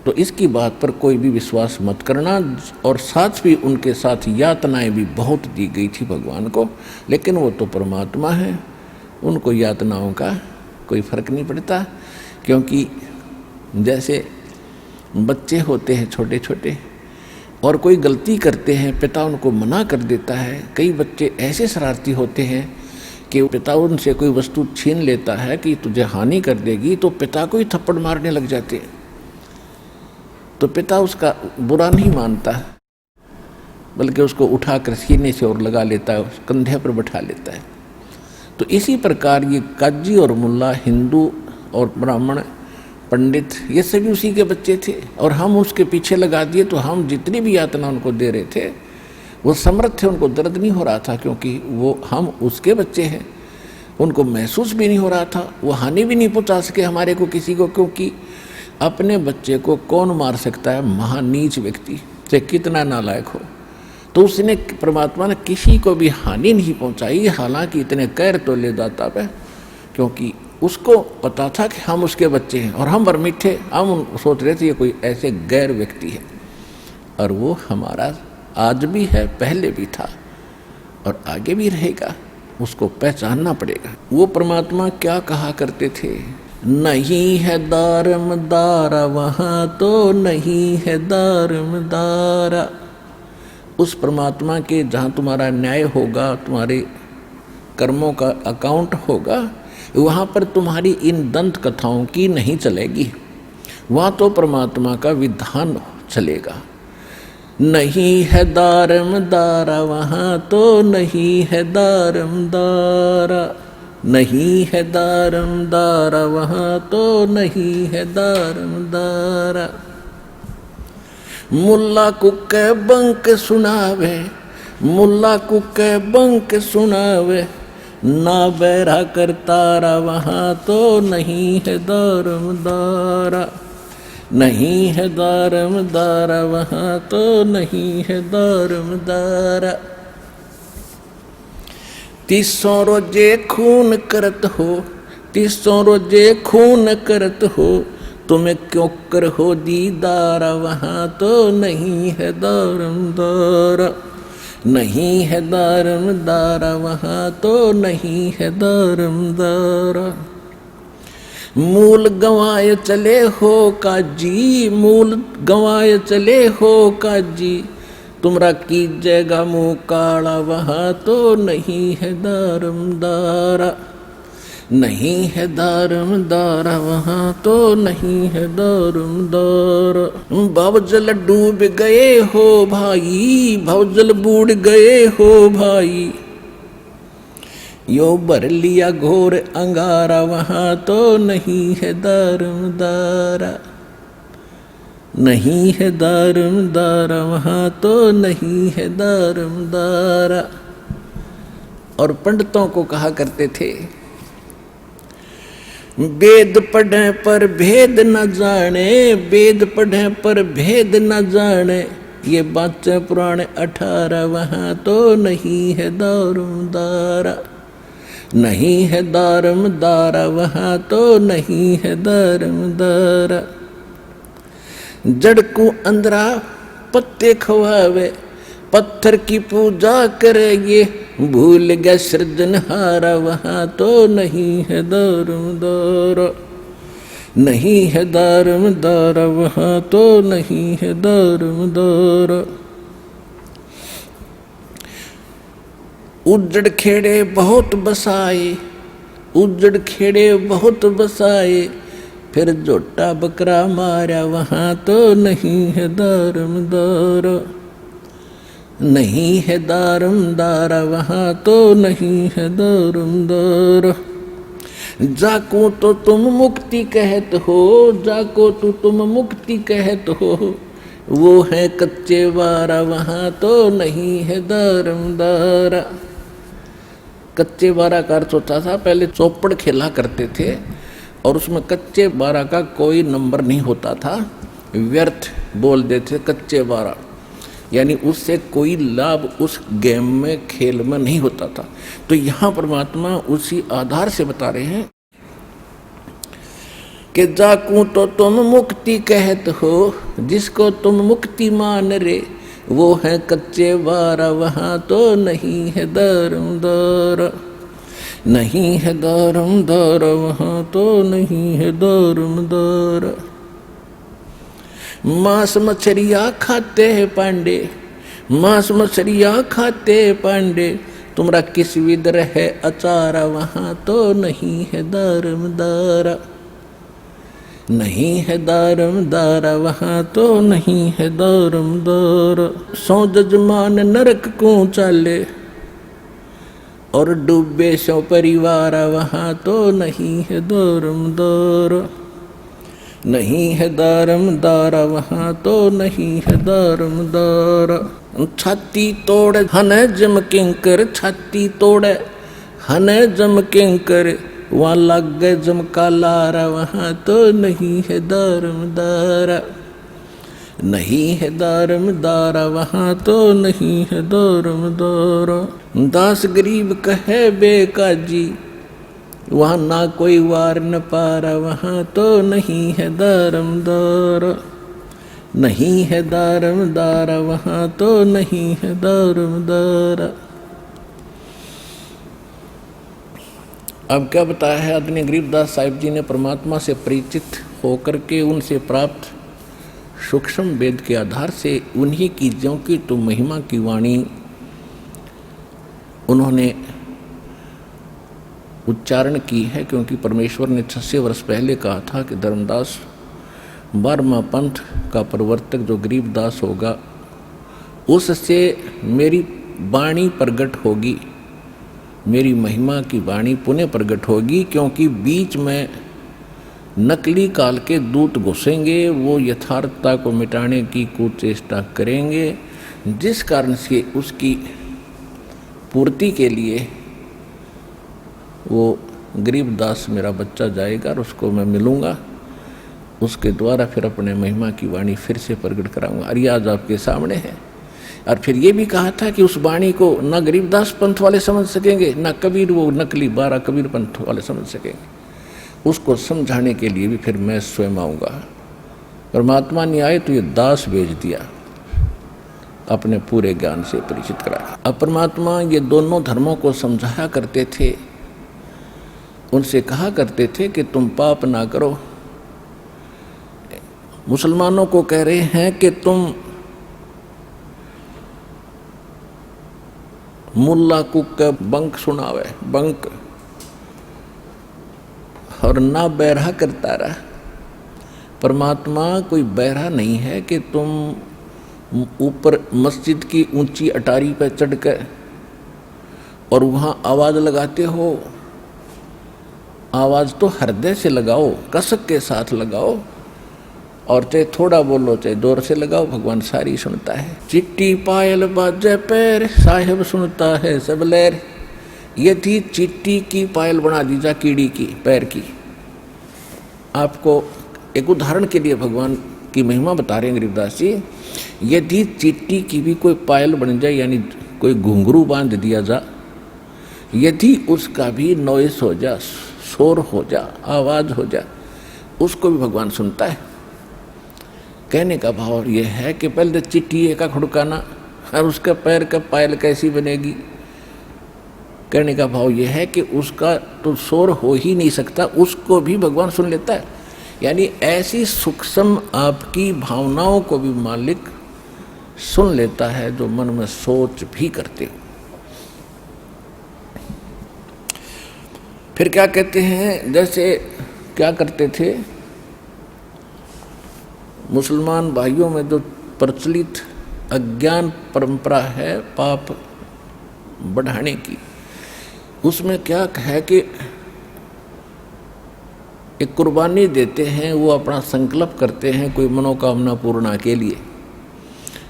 तो इसकी बात पर कोई भी विश्वास मत करना। और साथ भी उनके साथ यातनाएं भी बहुत दी गई थी भगवान को, लेकिन वो तो परमात्मा है, उनको यातनाओं का कोई फर्क नहीं पड़ता। क्योंकि जैसे बच्चे होते हैं छोटे छोटे और कोई गलती करते हैं, पिता उनको मना कर देता है। कई बच्चे ऐसे शरारती होते हैं कि पिता उनसे कोई वस्तु छीन लेता है कि तुझे हानि कर देगी, तो पिता को ही थप्पड़ मारने लग जाते हैं। तो पिता उसका बुरा नहीं मानता, बल्कि उसको उठाकर सीने से और लगा लेता है, कंधे पर बैठा लेता है। तो इसी प्रकार ये काजी और मुल्ला, हिंदू और ब्राह्मण, पंडित, ये सभी उसी के बच्चे थे और हम उसके पीछे लगा दिए। तो हम जितनी भी यातना उनको दे रहे थे वो समर्थ थे, उनको दर्द नहीं हो रहा था, क्योंकि वो हम उसके बच्चे हैं, उनको महसूस भी नहीं हो रहा था, वो हानि भी नहीं पहुंचा सके हमारे को किसी को। क्योंकि अपने बच्चे को कौन मार सकता है? महानीच व्यक्ति, चाहे कितना नालायक हो। तो उसने, परमात्मा ने किसी को भी हानि नहीं पहुंचाई, हालांकि इतने कहर तो ले जाता है, क्योंकि उसको पता था कि हम उसके बच्चे हैं और हम मीठे, हम सोच रहे थे ये कोई ऐसे गैर व्यक्ति है, और वो हमारा आज भी है, पहले भी था और आगे भी रहेगा। उसको पहचानना पड़ेगा। वो परमात्मा क्या कहा करते थे नहीं है दारमदारा वहाँ तो नहीं है दारमदारा। उस परमात्मा के जहाँ तुम्हारा न्याय होगा, तुम्हारे कर्मों का अकाउंट होगा, वहाँ पर तुम्हारी इन दंत कथाओं की नहीं चलेगी, वहाँ तो परमात्मा का विधान चलेगा। नहीं है दारमदारा वहाँ तो नहीं है दारमदारा, नहीं है दारमदारा वहाँ तो नहीं है दारमदारा। मुल्ला कुके बंक सुनावे, मुल्ला कुके बंक सुनावे, ना बैरा कर तारा वहाँ तो नहीं है दारमदारा, नहीं है दारमदारा वहाँ तो नहीं है दारमदारा। तीसों रोजे खून करत हो, तीसों रोजे खून करत हो, तुम्हें क्यों कर हो दीदारा वहाँ तो नहीं है दारमदारा, नहीं है दारमदारा वहाँ तो नहीं है दारमदारा। मूल गंवाए चले हो काजी, मूल गंवाए चले हो काजी, तुमरा कीजिएगा मुँह काला वहाँ तो नहीं है दारमदारा, नहीं है दारमदारा वहाँ तो नहीं है दारमदारा। भवजल डूब गए हो भाई, भवजल बूढ़ गए हो भाई, यो भर लिया घोर अंगारा वहाँ तो नहीं है दारमदारा, नहीं है दारमदारा वहाँ तो नहीं है दारमदारा। और पंडितों को कहा करते थे, वेद पढ़े पर भेद न जाने, वेद पढ़े पर भेद न जाने, ये बातें पुराने 18 वहाँ तो नहीं है दारमदारा, नहीं है दारमदारा वहाँ तो नहीं है दारमदारा। जड़ को अंदरा पत्ते खवावे, पत्थर की पूजा करेंगे, भूल गया सृजनहारा वहाँ तो नहीं है दारमदारा, नहीं है दारमदारा वहाँ तो नहीं है दारमदारा। उजड़ खेड़े बहुत बसाए, उजड़ खेड़े बहुत बसाए, फिर जोटा बकरा मारा वहाँ तो नहीं है दारमदारा, नहीं है दारमदारा वहाँ तो नहीं है दारमदारा। जाको तो तुम मुक्ति कहत हो, जाको तो तुम मुक्ति कहत हो, वो है कच्चे वारा वहाँ तो नहीं है दारमदारा। कच्चे बारा का अर्थ होता था, पहले चौपड़ खेला करते थे और उसमें कच्चे बारा का कोई नंबर नहीं होता था, व्यर्थ बोल देते कच्चे बारा, यानी उससे कोई लाभ उस गेम में खेल में नहीं होता था। तो यहाँ परमात्मा उसी आधार से बता रहे हैं कि जाकू तो तुम मुक्ति कहत हो, जिसको तुम मुक्ति मान रे, वो है कच्चे बारा वहाँ तो नहीं है दारमदारा, नहीं है दारमदारा वहाँ तो नहीं है दारमदारा। मांस मछलियाँ खाते हैं पांडे, मांस मछलियाँ खाते पांडे, तुमरा किस विदर है अचारा वहाँ तो नहीं है दारमदारा, नहीं है दारमदारा वहाँ तो नहीं है दारमदारा। सौ जजमान नरक को चाले और डूबे सौ परिवार वहाँ तो नहीं है दारमदारा, नहीं है दारमदारा वहाँ तो नहीं है दारमदारा। छाती तोड़ हन जम किंकर, छाती तोड़ हन जम किंकर, वहाँ लग गए जमका लारा वहाँ तो नहीं है दारमदारा, नहीं है दारमदारा वहाँ तो नहीं है दारमदारा। दास गरीब कहे बेकाजी, वहाँ ना कोई वार न पारा वहाँ तो नहीं है दारमदारा, नहीं है दारमदारा वहाँ तो नहीं है दारमदारा। अब क्या बताया है आदरणीय गरीबदास साहिब जी ने, परमात्मा से परिचित होकर के उनसे प्राप्त सूक्ष्म वेद के आधार से उन्हीं चीज़ों की तो महिमा की वाणी उन्होंने उच्चारण की है, क्योंकि परमेश्वर ने 600 वर्ष पहले कहा था कि धर्मदास 12वां पंथ का प्रवर्तक जो गरीबदास होगा उससे मेरी वाणी प्रकट होगी, मेरी महिमा की वाणी पुनः प्रकट होगी, क्योंकि बीच में नकली काल के दूत घुसेंगे, वो यथार्थता को मिटाने की कुचेष्टा करेंगे, जिस कारण से उसकी पूर्ति के लिए वो गरीबदास मेरा बच्चा जाएगा और उसको मैं मिलूँगा, उसके द्वारा फिर अपने महिमा की वाणी फिर से प्रकट कराऊंगा। और ये आज आपके सामने है। और फिर ये भी कहा था कि उस वाणी को न गरीबदास पंथ वाले समझ सकेंगे, न कबीर वो नकली 12 कबीर पंथ वाले समझ सकेंगे, उसको समझाने के लिए भी फिर मैं स्वयं आऊँगा। परमात्मा नहीं आए तो ये दास भेज दिया, अपने पूरे ज्ञान से परिचित कराया। अब परमात्मा ये दोनों धर्मों को समझाया करते थे, उनसे कहा करते थे कि तुम पाप ना करो। मुसलमानों को कह रहे हैं कि तुम मुल्ला कुक का बंक सुनावे, बंक, और ना बहरा करता रहा। परमात्मा कोई बहरा नहीं है कि तुम ऊपर मस्जिद की ऊंची अटारी पर चढ़कर और वहाँ आवाज़ लगाते हो। आवाज़ तो हृदय से लगाओ, कसक के साथ लगाओ, और चाहे थोड़ा बोलो चाहे जोर से लगाओ, भगवान सारी सुनता है। चिट्टी पायल बाजे पैर, साहिब सुनता है सब लहर। ये थी चिट्टी की पायल बना दी जा कीड़ी की पैर की। आपको एक उदाहरण के लिए भगवान की महिमा बता रहे हैं गरीबदास जी। यदि चिट्टी की भी कोई पायल बन जाए, यानी कोई घुंघरू बांध दिया जा, यदि उसका भी नॉइस हो जा, शोर हो जा, आवाज़ हो जा, उसको भी भगवान सुनता है। कहने का भाव यह है कि पहले तो चिट्ठी का खुड़काना और उसका पैर का पायल कैसी बनेगी। कहने का भाव यह है कि उसका तो शोर हो ही नहीं सकता, उसको भी भगवान सुन लेता है। यानी ऐसी सूक्ष्म आपकी भावनाओं को भी मालिक सुन लेता है जो मन में सोच भी करते हो। फिर क्या कहते हैं, जैसे क्या करते थे मुसलमान भाइयों में जो प्रचलित अज्ञान परंपरा है पाप बढ़ाने की, उसमें क्या है कि एक कुर्बानी देते हैं, वो अपना संकल्प करते हैं कोई मनोकामना पूर्णा के लिए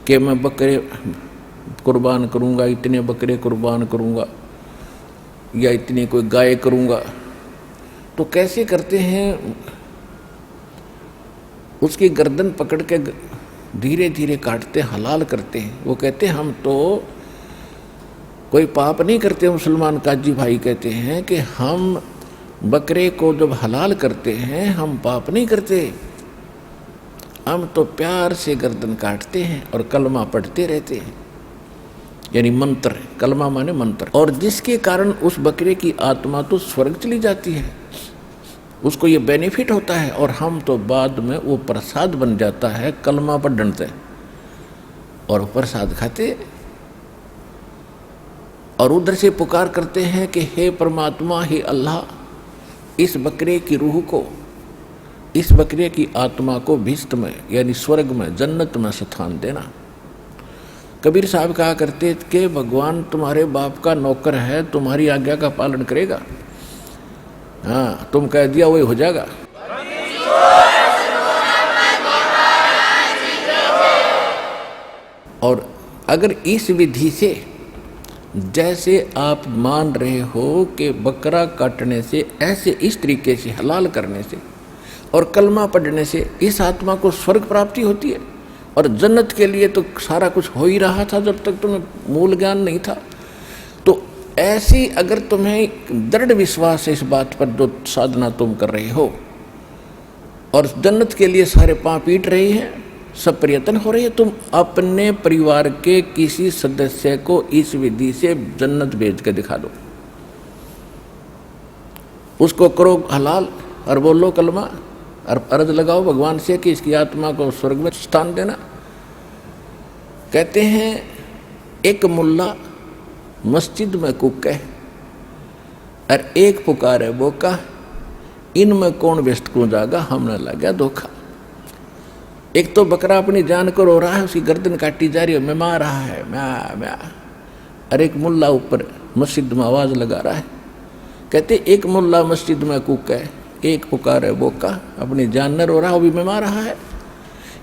कि मैं बकरे कुर्बान करूंगा, इतने बकरे कुर्बान करूंगा, या इतनी कोई गाय करूंगा। तो कैसे करते हैं, उसकी गर्दन पकड़ के धीरे धीरे काटते, हलाल करते हैं। वो कहते हैं हम तो कोई पाप नहीं करते। मुसलमान काजी भाई कहते हैं कि हम बकरे को जब हलाल करते हैं हम पाप नहीं करते, हम तो प्यार से गर्दन काटते हैं और कलमा पढ़ते रहते हैं, यानी मंत्र, कलमा माने मंत्र, और जिसके कारण उस बकरे की आत्मा तो स्वर्ग चली जाती है, उसको ये बेनिफिट होता है, और हम तो बाद में वो प्रसाद बन जाता है, कलमा पढ़ने से, और प्रसाद खाते और उधर से पुकार करते हैं कि हे परमात्मा, हे अल्लाह, इस बकरे की रूह को, इस बकरे की आत्मा को भिष्ट में यानी स्वर्ग में, जन्नत में स्थान देना। कबीर साहब कहा करते कि भगवान तुम्हारे बाप का नौकर है, तुम्हारी आज्ञा का पालन करेगा। हाँ, तुम कह दिया वही हो जाएगा। और अगर इस विधि से, जैसे आप मान रहे हो कि बकरा काटने से, ऐसे इस तरीके से हलाल करने से और कलमा पढ़ने से इस आत्मा को स्वर्ग प्राप्ति होती है, और जन्नत के लिए तो सारा कुछ हो ही रहा था जब तक तुम्हें मूल ज्ञान नहीं था। तो ऐसी अगर तुम्हें दृढ़ विश्वास है इस बात पर, जो साधना तुम कर रहे हो और जन्नत के लिए सारे पांव पीट रहे हैं, सब प्रयत्न हो रहे हैं, तुम अपने परिवार के किसी सदस्य को इस विधि से जन्नत भेज के दिखा दो। उसको करो हलाल और बोलो कलमा और अर्ज लगाओ भगवान से कि इसकी आत्मा को स्वर्ग में स्थान देना। कहते हैं एक मुल्ला मस्जिद में कुके और एक पुकारे बोका, इनमें कौन व्यस्त को जागा, हमने लगा धोखा। एक तो बकरा अपनी जान को रो रहा है, उसकी गर्दन काटी जा रही है, मैं मार रहा है मैं, और एक मुल्ला ऊपर मस्जिद में आवाज लगा रहा है। कहते एक मुल्ला मस्जिद में कूक है, एक पुकारे बोका, अपनी जान न रो रहा, वो भी मैं मार रहा है,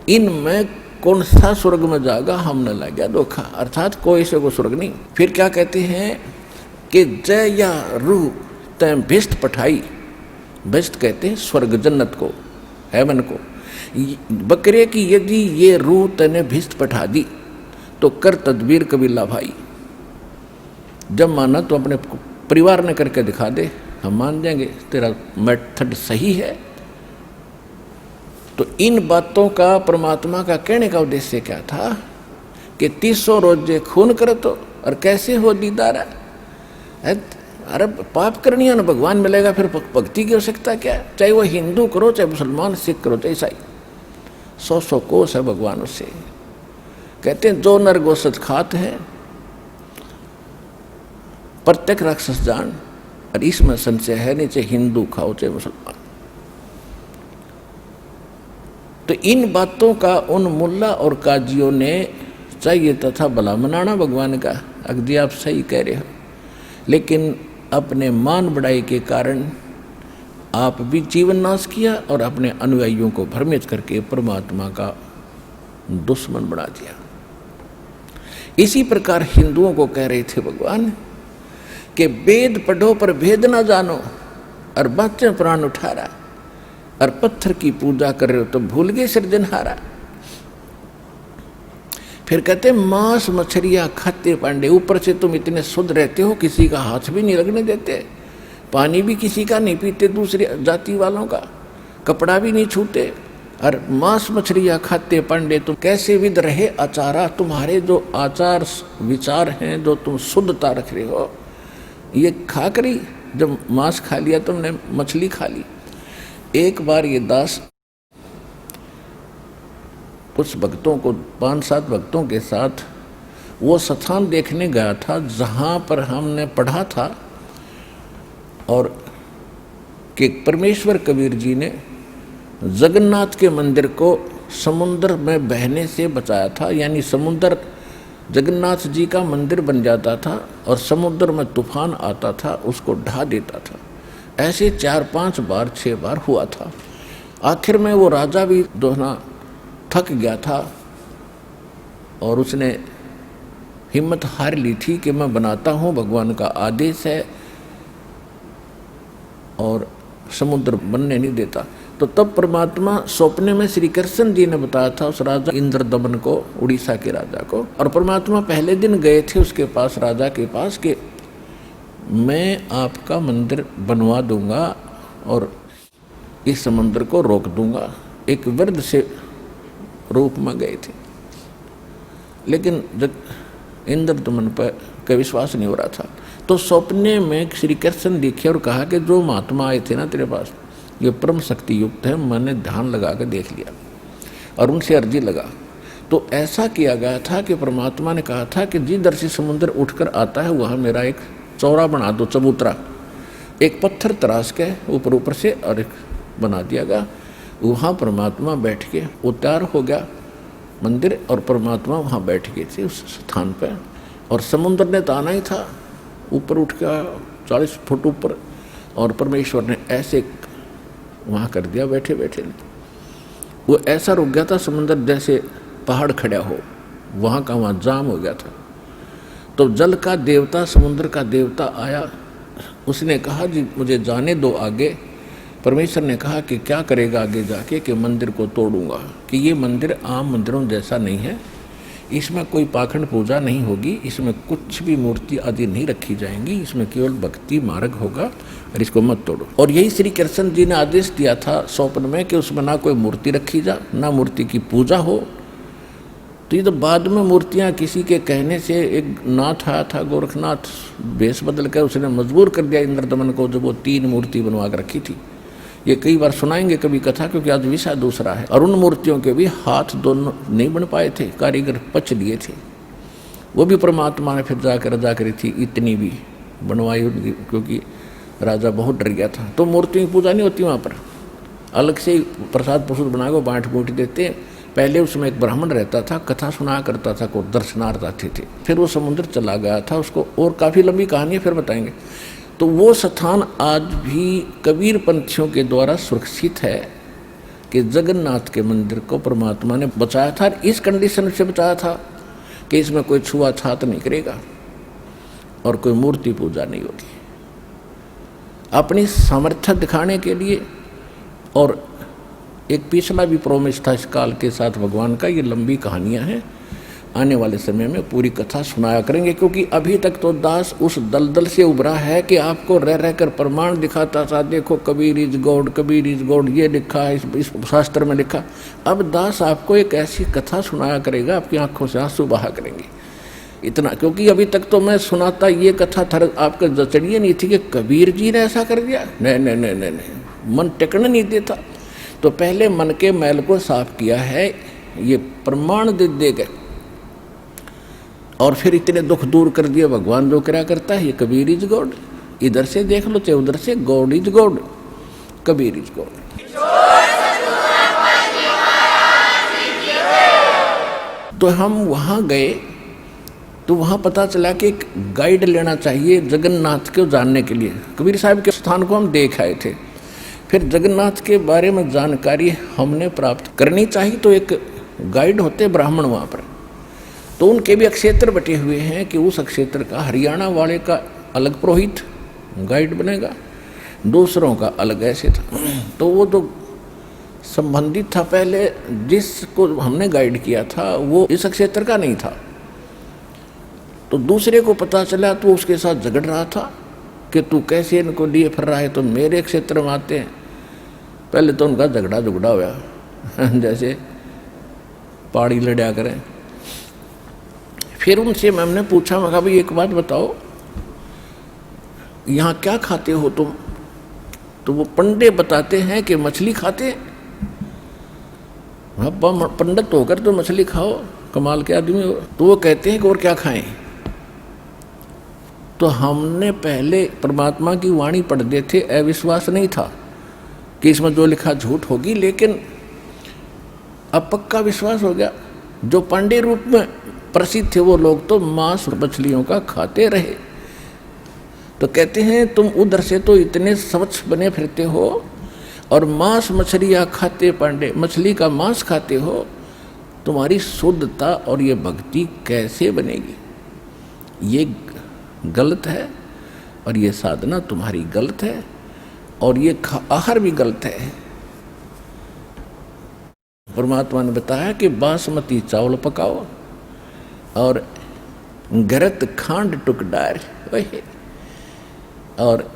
इनमें कौन सा स्वर्ग में जागा, हमने लगा धोखा। अर्थात कोई से को स्वर्ग नहीं। फिर क्या कहते हैं कि जय या रूह तय भिष्ट पठाई, भिष्ट कहते हैं स्वर्ग जन्नत को, हेवन को। बकरे की यदि ये रूह तने भिष्ट पठा दी तो कर तदबीर कबीला भाई। जब माना तो अपने परिवार ने करके दिखा दे, हम मान जाएंगे तेरा मेथड सही है। तो इन बातों का परमात्मा का कहने का उद्देश्य क्या था कि 300 रोजे खून कर तो और कैसे हो दीदार है। अरे पाप करनी है ना, भगवान मिलेगा, फिर भक्ति की आवश्यकता क्या है। चाहे वो हिंदू करो, चाहे मुसलमान, सिख करो, चाहे ईसाई, 100 कोस है भगवान उससे। कहते हैं जो नर गोसत खात है प्रत्येक राक्षस जान, और इसमें संशय है नहीं, चाहे हिंदू खाओ चाहे मुसलमान। तो इन बातों का उन मुल्ला और काजियों ने चाहिए तथा भला मनाना भगवान का। अगदी आप सही कह रहे हो, लेकिन अपने मान बढ़ाई के कारण आप भी जीवन नाश किया और अपने अनुयायियों को भ्रमित करके परमात्मा का दुश्मन बना दिया। इसी प्रकार हिंदुओं को कह रहे थे भगवान कि वेद पढ़ो पर भेद ना जानो, और बच्चे प्राण उठारा, और पत्थर की पूजा कर रहे हो तो भूल गए सृजनहारा। फिर कहते मांस मछलियां खाते पांडे, ऊपर से तुम इतने शुद्ध रहते हो, किसी का हाथ भी नहीं लगने देते, पानी भी किसी का नहीं पीते, दूसरी जाति वालों का कपड़ा भी नहीं छूते, और मांस मछलियां खाते पांडे, तुम कैसे विद रहे आचारा। तुम्हारे जो आचार विचार हैं, जो तुम शुद्धता रख रहे हो, ये खा करी, जब मांस खा लिया तुमने, मछली खा ली। एक बार ये दास कुछ भक्तों को, 5-7 भक्तों के साथ वो स्थान देखने गया था जहाँ पर हमने पढ़ा था, और कि परमेश्वर कबीर जी ने जगन्नाथ के मंदिर को समुद्र में बहने से बचाया था। यानी समुद्र, जगन्नाथ जी का मंदिर बन जाता था और समुद्र में तूफान आता था, उसको ढा देता था। ऐसे 4-5 बार 6 बार हुआ था। आखिर में वो राजा भी दोहना थक गया था और उसने हिम्मत हार ली थी कि मैं बनाता हूँ, भगवान का आदेश है और समुद्र बनने नहीं देता। तो तब परमात्मा स्वप्ने में श्री कृष्ण जी ने बताया था उस राजा इंद्रदमन को, उड़ीसा के राजा को, और परमात्मा पहले दिन गए थे उसके पास, राजा के पास, कि मैं आपका मंदिर बनवा दूंगा और इस समुद्र को रोक दूंगा। एक वृद्ध से रूप में गए थे, लेकिन जब इंद्रदमन पर विश्वास नहीं हो रहा था, तो सपने में श्री कृष्ण दिखे और कहा कि जो महात्मा आए थे ना तेरे पास, ये परम शक्ति युक्त है, मैंने ध्यान लगा कर देख लिया और उनसे अर्जी लगा। तो ऐसा किया गया था कि परमात्मा ने कहा था कि जिधर से समुद्र उठकर आता है वहाँ मेरा एक चौरा बना दो, चबूतरा, एक पत्थर तराश के ऊपर से और एक बना दिया गया। वहाँ परमात्मा बैठ के उतार हो गया मंदिर, और परमात्मा वहाँ बैठ गए थे उस स्थान पर, और समुद्र ने तो आना ही था, ऊपर उठ गया 40 फुट ऊपर, और परमेश्वर ने ऐसे वहाँ कर दिया बैठे बैठे। वो ऐसा रुक गया था समुद्र जैसे पहाड़ खड़ा हो, वहाँ का वहाँ जाम हो गया था। तो जल का देवता, समुद्र का देवता आया, उसने कहा जी मुझे जाने दो आगे। परमेश्वर ने कहा कि क्या करेगा आगे जाके, कि मंदिर को तोड़ूंगा, कि ये मंदिर आम मंदिरों जैसा नहीं है, इसमें कोई पाखंड पूजा नहीं होगी, इसमें कुछ भी मूर्ति आदि नहीं रखी जाएंगी, इसमें केवल भक्ति मार्ग होगा, और इसको मत तोड़ो। और यही श्री कृष्ण जी ने आदेश दिया था स्वप्न में कि उसमें ना कोई मूर्ति रखी जा, ना मूर्ति की पूजा हो, तो ये तो बाद में मूर्तियां किसी के कहने से एक नाथ आया था, गोरखनाथ, भेष बदल कर उसने मजबूर कर दिया इंद्रदमन को, जब वो 3 मूर्ति बनवा कर रखी थी। ये कई बार सुनाएंगे कभी कथा, क्योंकि आज विषय दूसरा है। और उन मूर्तियों के भी हाथ दोनों नहीं बन पाए थे, कारीगर पच लिए थे। वो भी परमात्मा ने फिर जाकर रजा करी थी, इतनी भी बनवाई उनकी, क्योंकि राजा बहुत डर गया था। तो मूर्तियों की पूजा नहीं होती वहाँ पर, अलग से प्रसाद प्रसूद बना के बाँट बूट देते। पहले उसमें एक ब्राह्मण रहता था, कथा सुना करता था, को दर्शनार्थ आते थे। फिर वो समुद्र चला गया था, उसको और काफ़ी लंबी कहानी है, फिर बताएंगे। तो वो स्थान आज भी कबीर पंथियों के द्वारा सुरक्षित है कि जगन्नाथ के मंदिर को परमात्मा ने बचाया था। इस कंडीशन से बचाया था कि इसमें कोई छुआछात नहीं करेगा और कोई मूर्ति पूजा नहीं होगी। अपनी सामर्थ्य दिखाने के लिए, और एक पिछला भी प्रोमिस था इस काल के साथ भगवान का। ये लंबी कहानियां हैं, आने वाले समय में पूरी कथा सुनाया करेंगे, क्योंकि अभी तक तो दास उस दलदल से उभरा है कि आपको रह रहकर प्रमाण दिखाता था, देखो Kabir is God, Kabir is God, ये लिखा है इस शास्त्र में लिखा। अब दास आपको एक ऐसी कथा सुनाया करेगा, आपकी आंखों से आंसू बहा करेंगे इतना, क्योंकि अभी तक तो मैं सुनाता ये कथा थर आपका जचड़िए नहीं थी कि कबीर जी ने ऐसा कर दिया। नहीं नहीं नहीं नहीं, नहीं। मन टिकने नहीं देता। तो पहले मन के मैल को साफ किया है, ये प्रमाण दे देगा, और फिर इतने दुख दूर कर दिए। भगवान जो क्या करता है, ये कबीर इज गॉड, इधर से देख लो चाहे उधर से, God is God, Kabir is God. तो हम वहाँ गए तो वहाँ पता चला कि एक गाइड लेना चाहिए जगन्नाथ को जानने के लिए। कबीर साहब के स्थान को हम देख आए थे, फिर जगन्नाथ के बारे में जानकारी हमने प्राप्त करनी चाहिए। तो एक गाइड होते ब्राह्मण वहाँ पर, तो उनके भी क्षेत्र बटे हुए हैं कि उस क्षेत्र का हरियाणा वाले का अलग पुरोहित गाइड बनेगा, दूसरों का अलग ऐसे था। तो वो तो संबंधित था, पहले जिसको हमने गाइड किया था वो इस क्षेत्र का नहीं था। तो दूसरे को पता चला तो उसके साथ झगड़ रहा था कि तू कैसे इनको लिए फिर रहा है, तो मेरे क्षेत्र में आते हैं। पहले तो उनका झगड़ा हुआ जैसे पहाड़ी लड़ा करें। फिर उनसे मैंने पूछा, मैं कहा भाई एक बात बताओ, यहाँ क्या खाते हो तुम? तो वो पंडे बताते हैं कि मछली खाते। पंडित होकर तो मछली खाओ, कमाल के आदमी हो। तो वो कहते हैं कि और क्या खाएं? तो हमने पहले परमात्मा की वाणी पढ़ते थे, अविश्वास नहीं था कि इसमें जो लिखा झूठ होगी, लेकिन अब पक्का विश्वास हो गया। जो पांडे रूप में प्रसिद्ध थे वो लोग तो मांस मछलियों का खाते रहे। तो कहते हैं तुम उधर से तो इतने स्वच्छ बने फिरते हो और मांस मछलियाँ खाते, पांडे मछली का मांस खाते हो, तुम्हारी शुद्धता और ये भक्ति कैसे बनेगी? ये गलत है और ये साधना तुम्हारी गलत है और ये आहार भी गलत है। परमात्मा ने बताया कि बासमती चावल पकाओ और गरत खांड टुक डार और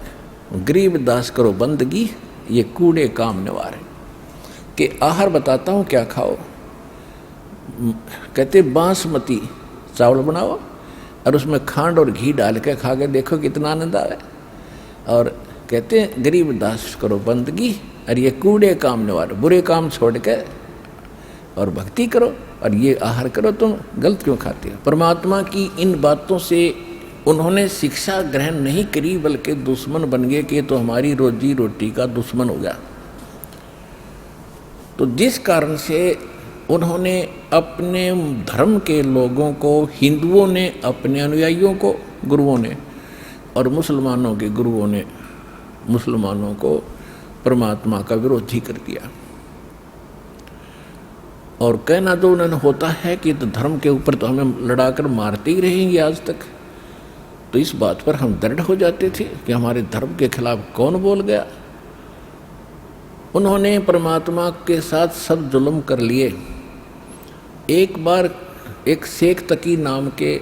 गरीब दास करो बंदगी, ये कूड़े काम निवार के आहार बताता हूँ क्या खाओ। कहते बासमती चावल बनाओ और उसमें खांड और घी डाल के खा के देखो कितना आनंद आवे। और कहते हैं गरीब दास करो बंदगी और ये कूड़े काम निवार, बुरे काम छोड़ के और भक्ति करो और ये आहार करो। तुम गलत क्यों खाते हो? परमात्मा की इन बातों से उन्होंने शिक्षा ग्रहण नहीं करी, बल्कि दुश्मन बन गए कि तो हमारी रोजी रोटी का दुश्मन हो गया। तो जिस कारण से उन्होंने अपने धर्म के लोगों को, हिंदुओं ने अपने अनुयायियों को, गुरुओं ने, और मुसलमानों के गुरुओं ने मुसलमानों को परमात्मा का विरोधी कर दिया। और कहना तो उन्होंने होता है कि तो धर्म के ऊपर तो हमें लड़ाकर मारते ही रहेंगे आज तक। तो इस बात पर हम दृढ़ हो जाते थे कि हमारे धर्म के खिलाफ कौन बोल गया। उन्होंने परमात्मा के साथ सब जुल्म कर लिए। एक बार एक शेख तकी नाम के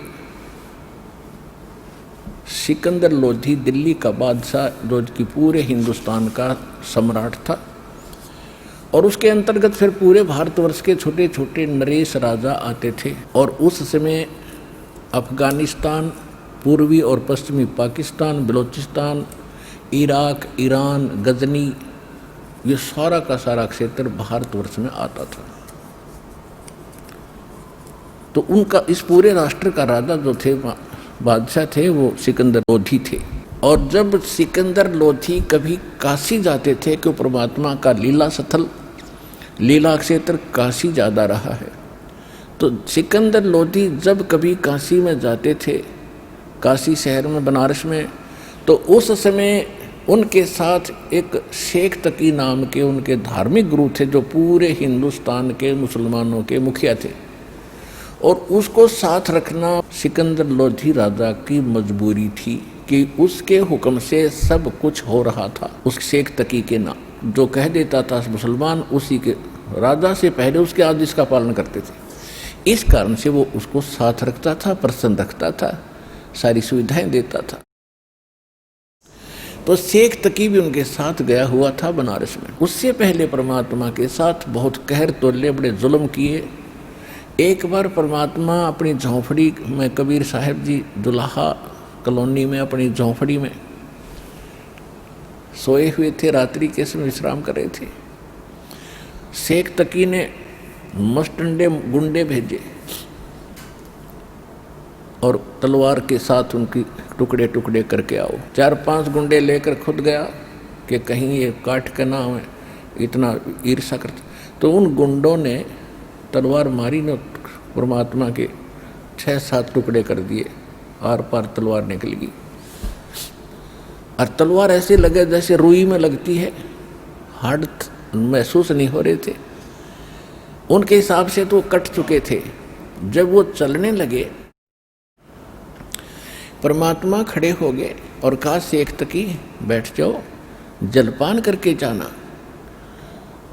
सिकंदर लोधी, दिल्ली का बादशाह, जो कि पूरे हिंदुस्तान का सम्राट था, और उसके अंतर्गत फिर पूरे भारतवर्ष के छोटे छोटे नरेश राजा आते थे। और उस समय अफगानिस्तान, पूर्वी और पश्चिमी पाकिस्तान, बलूचिस्तान, इराक, ईरान, गजनी, ये सारा का सारा क्षेत्र भारतवर्ष में आता था। तो उनका इस पूरे राष्ट्र का राजा जो थे, बादशाह थे, वो सिकंदर लोधी थे। और जब सिकंदर लोधी कभी काशी जाते थे, कि परमात्मा का लीला स्थल, लीला क्षेत्र काशी ज़्यादा रहा है, तो सिकंदर लोधी जब कभी काशी में जाते थे, काशी शहर में, बनारस में, तो उस समय उनके साथ एक शेख तकी नाम के उनके धार्मिक गुरु थे, जो पूरे हिंदुस्तान के मुसलमानों के मुखिया थे। और उसको साथ रखना सिकंदर लोधी राजा की मजबूरी थी, कि उसके हुक्म से सब कुछ हो रहा था। उस शेख तकी के नाम जो कह देता था मुसलमान, उसी के राजा से पहले उसके आदेश का पालन करते थे। इस कारण से वो उसको साथ रखता था, प्रसन्न रखता था, सारी सुविधाएं देता था। तो शेख तकी भी उनके साथ गया हुआ था बनारस में। उससे पहले परमात्मा के साथ बहुत कहर तोले, बड़े जुल्म किए। एक बार परमात्मा अपनी झोंपड़ी में, कबीर साहब जी दुल्हा कॉलोनी में अपनी झोंपड़ी में सोए हुए थे, रात्रि के समय विश्राम कर रहे थे। शेख तकी ने मस्टंडे गुंडे भेजे और तलवार के साथ उनकी टुकड़े टुकड़े करके आओ। 4-5 गुंडे लेकर खुद गया कि कहीं ये काट के ना हमें इतना ईर्षा करते। तो उन गुंडों ने तलवार मारी, न परमात्मा के 6-7 टुकड़े कर दिए, आर पार तलवार निकल गई। और तलवार ऐसे लगे जैसे रुई में लगती है, हार्ड महसूस नहीं हो रहे थे। उनके हिसाब से तो कट चुके थे। जब वो चलने लगे, परमात्मा खड़े हो गए और कहा, शेख तकी बैठ जाओ, जलपान करके जाना।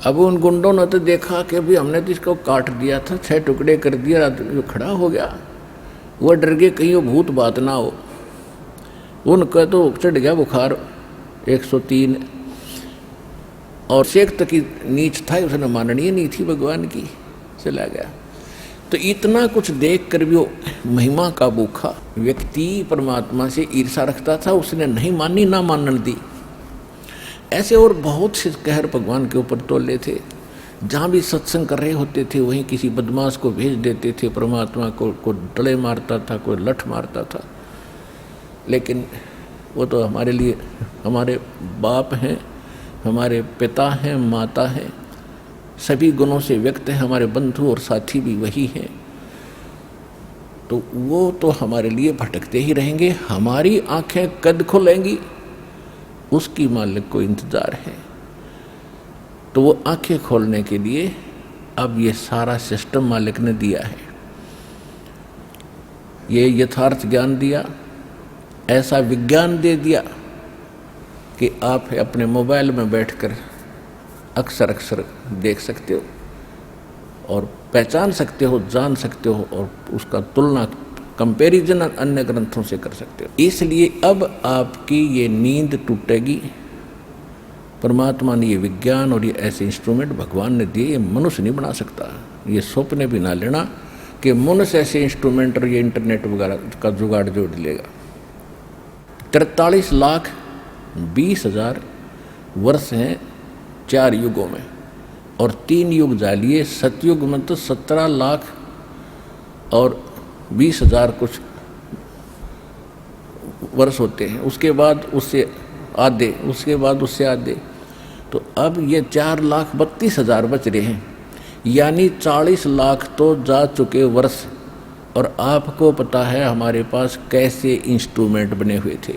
अब उन गुंडों ने तो देखा कि अभी हमने तो इसको काट दिया था, 6 टुकड़े कर दिया, जो खड़ा हो गया। वो डर गए कहीं वो भूत बात ना हो। उनका तो चढ़ गया बुखार 103। और शेख तकी नीच था, उसने माननीय नहीं थी भगवान की, चला गया। तो इतना कुछ देख कर भी वो महिमा का भूखा व्यक्ति परमात्मा से ईर्षा रखता था, उसने नहीं मानी, ना मानने दी। ऐसे और बहुत से कहर भगवान के ऊपर तोले थे। जहाँ भी सत्संग कर रहे होते थे, वहीं किसी बदमाश को भेज देते थे परमात्मा को, कोई डले मारता था, कोई लठ मारता था। लेकिन वो तो हमारे लिए हमारे बाप हैं, हमारे पिता हैं, माता हैं, सभी गुणों से व्यक्त है, हमारे बंधु और साथी भी वही हैं। तो वो तो हमारे लिए भटकते ही रहेंगे। हमारी आंखें कद खुलेंगी, उसकी मालिक को इंतज़ार है। तो वो आंखें खोलने के लिए अब ये सारा सिस्टम मालिक ने दिया है। ये यथार्थ ज्ञान दिया, ऐसा विज्ञान दे दिया कि आप अपने मोबाइल में बैठकर अक्सर अक्सर देख सकते हो और पहचान सकते हो, जान सकते हो, और उसका तुलना, कंपैरिजन अन्य ग्रंथों से कर सकते हो। इसलिए अब आपकी ये नींद टूटेगी। परमात्मा ने ये विज्ञान और ये ऐसे इंस्ट्रूमेंट भगवान ने दिए, ये मनुष्य नहीं बना सकता। ये स्वप्न भी ना लेना कि मनुष्य ऐसे इंस्ट्रूमेंट और ये इंटरनेट वगैरह का जुगाड़ जोड़ लेगा। 43,20,000 वर्ष हैं 4 युगों में, और 3 युग जालिए। सतयुग में तो 17,20,000 कुछ वर्ष होते हैं। उसके बाद उससे आधे, उसके बाद उससे आधे, तो अब ये 4,32,000 बच रहे हैं। यानी 40 लाख तो जा चुके वर्ष। और आपको पता है हमारे पास कैसे इंस्ट्रूमेंट बने हुए थे।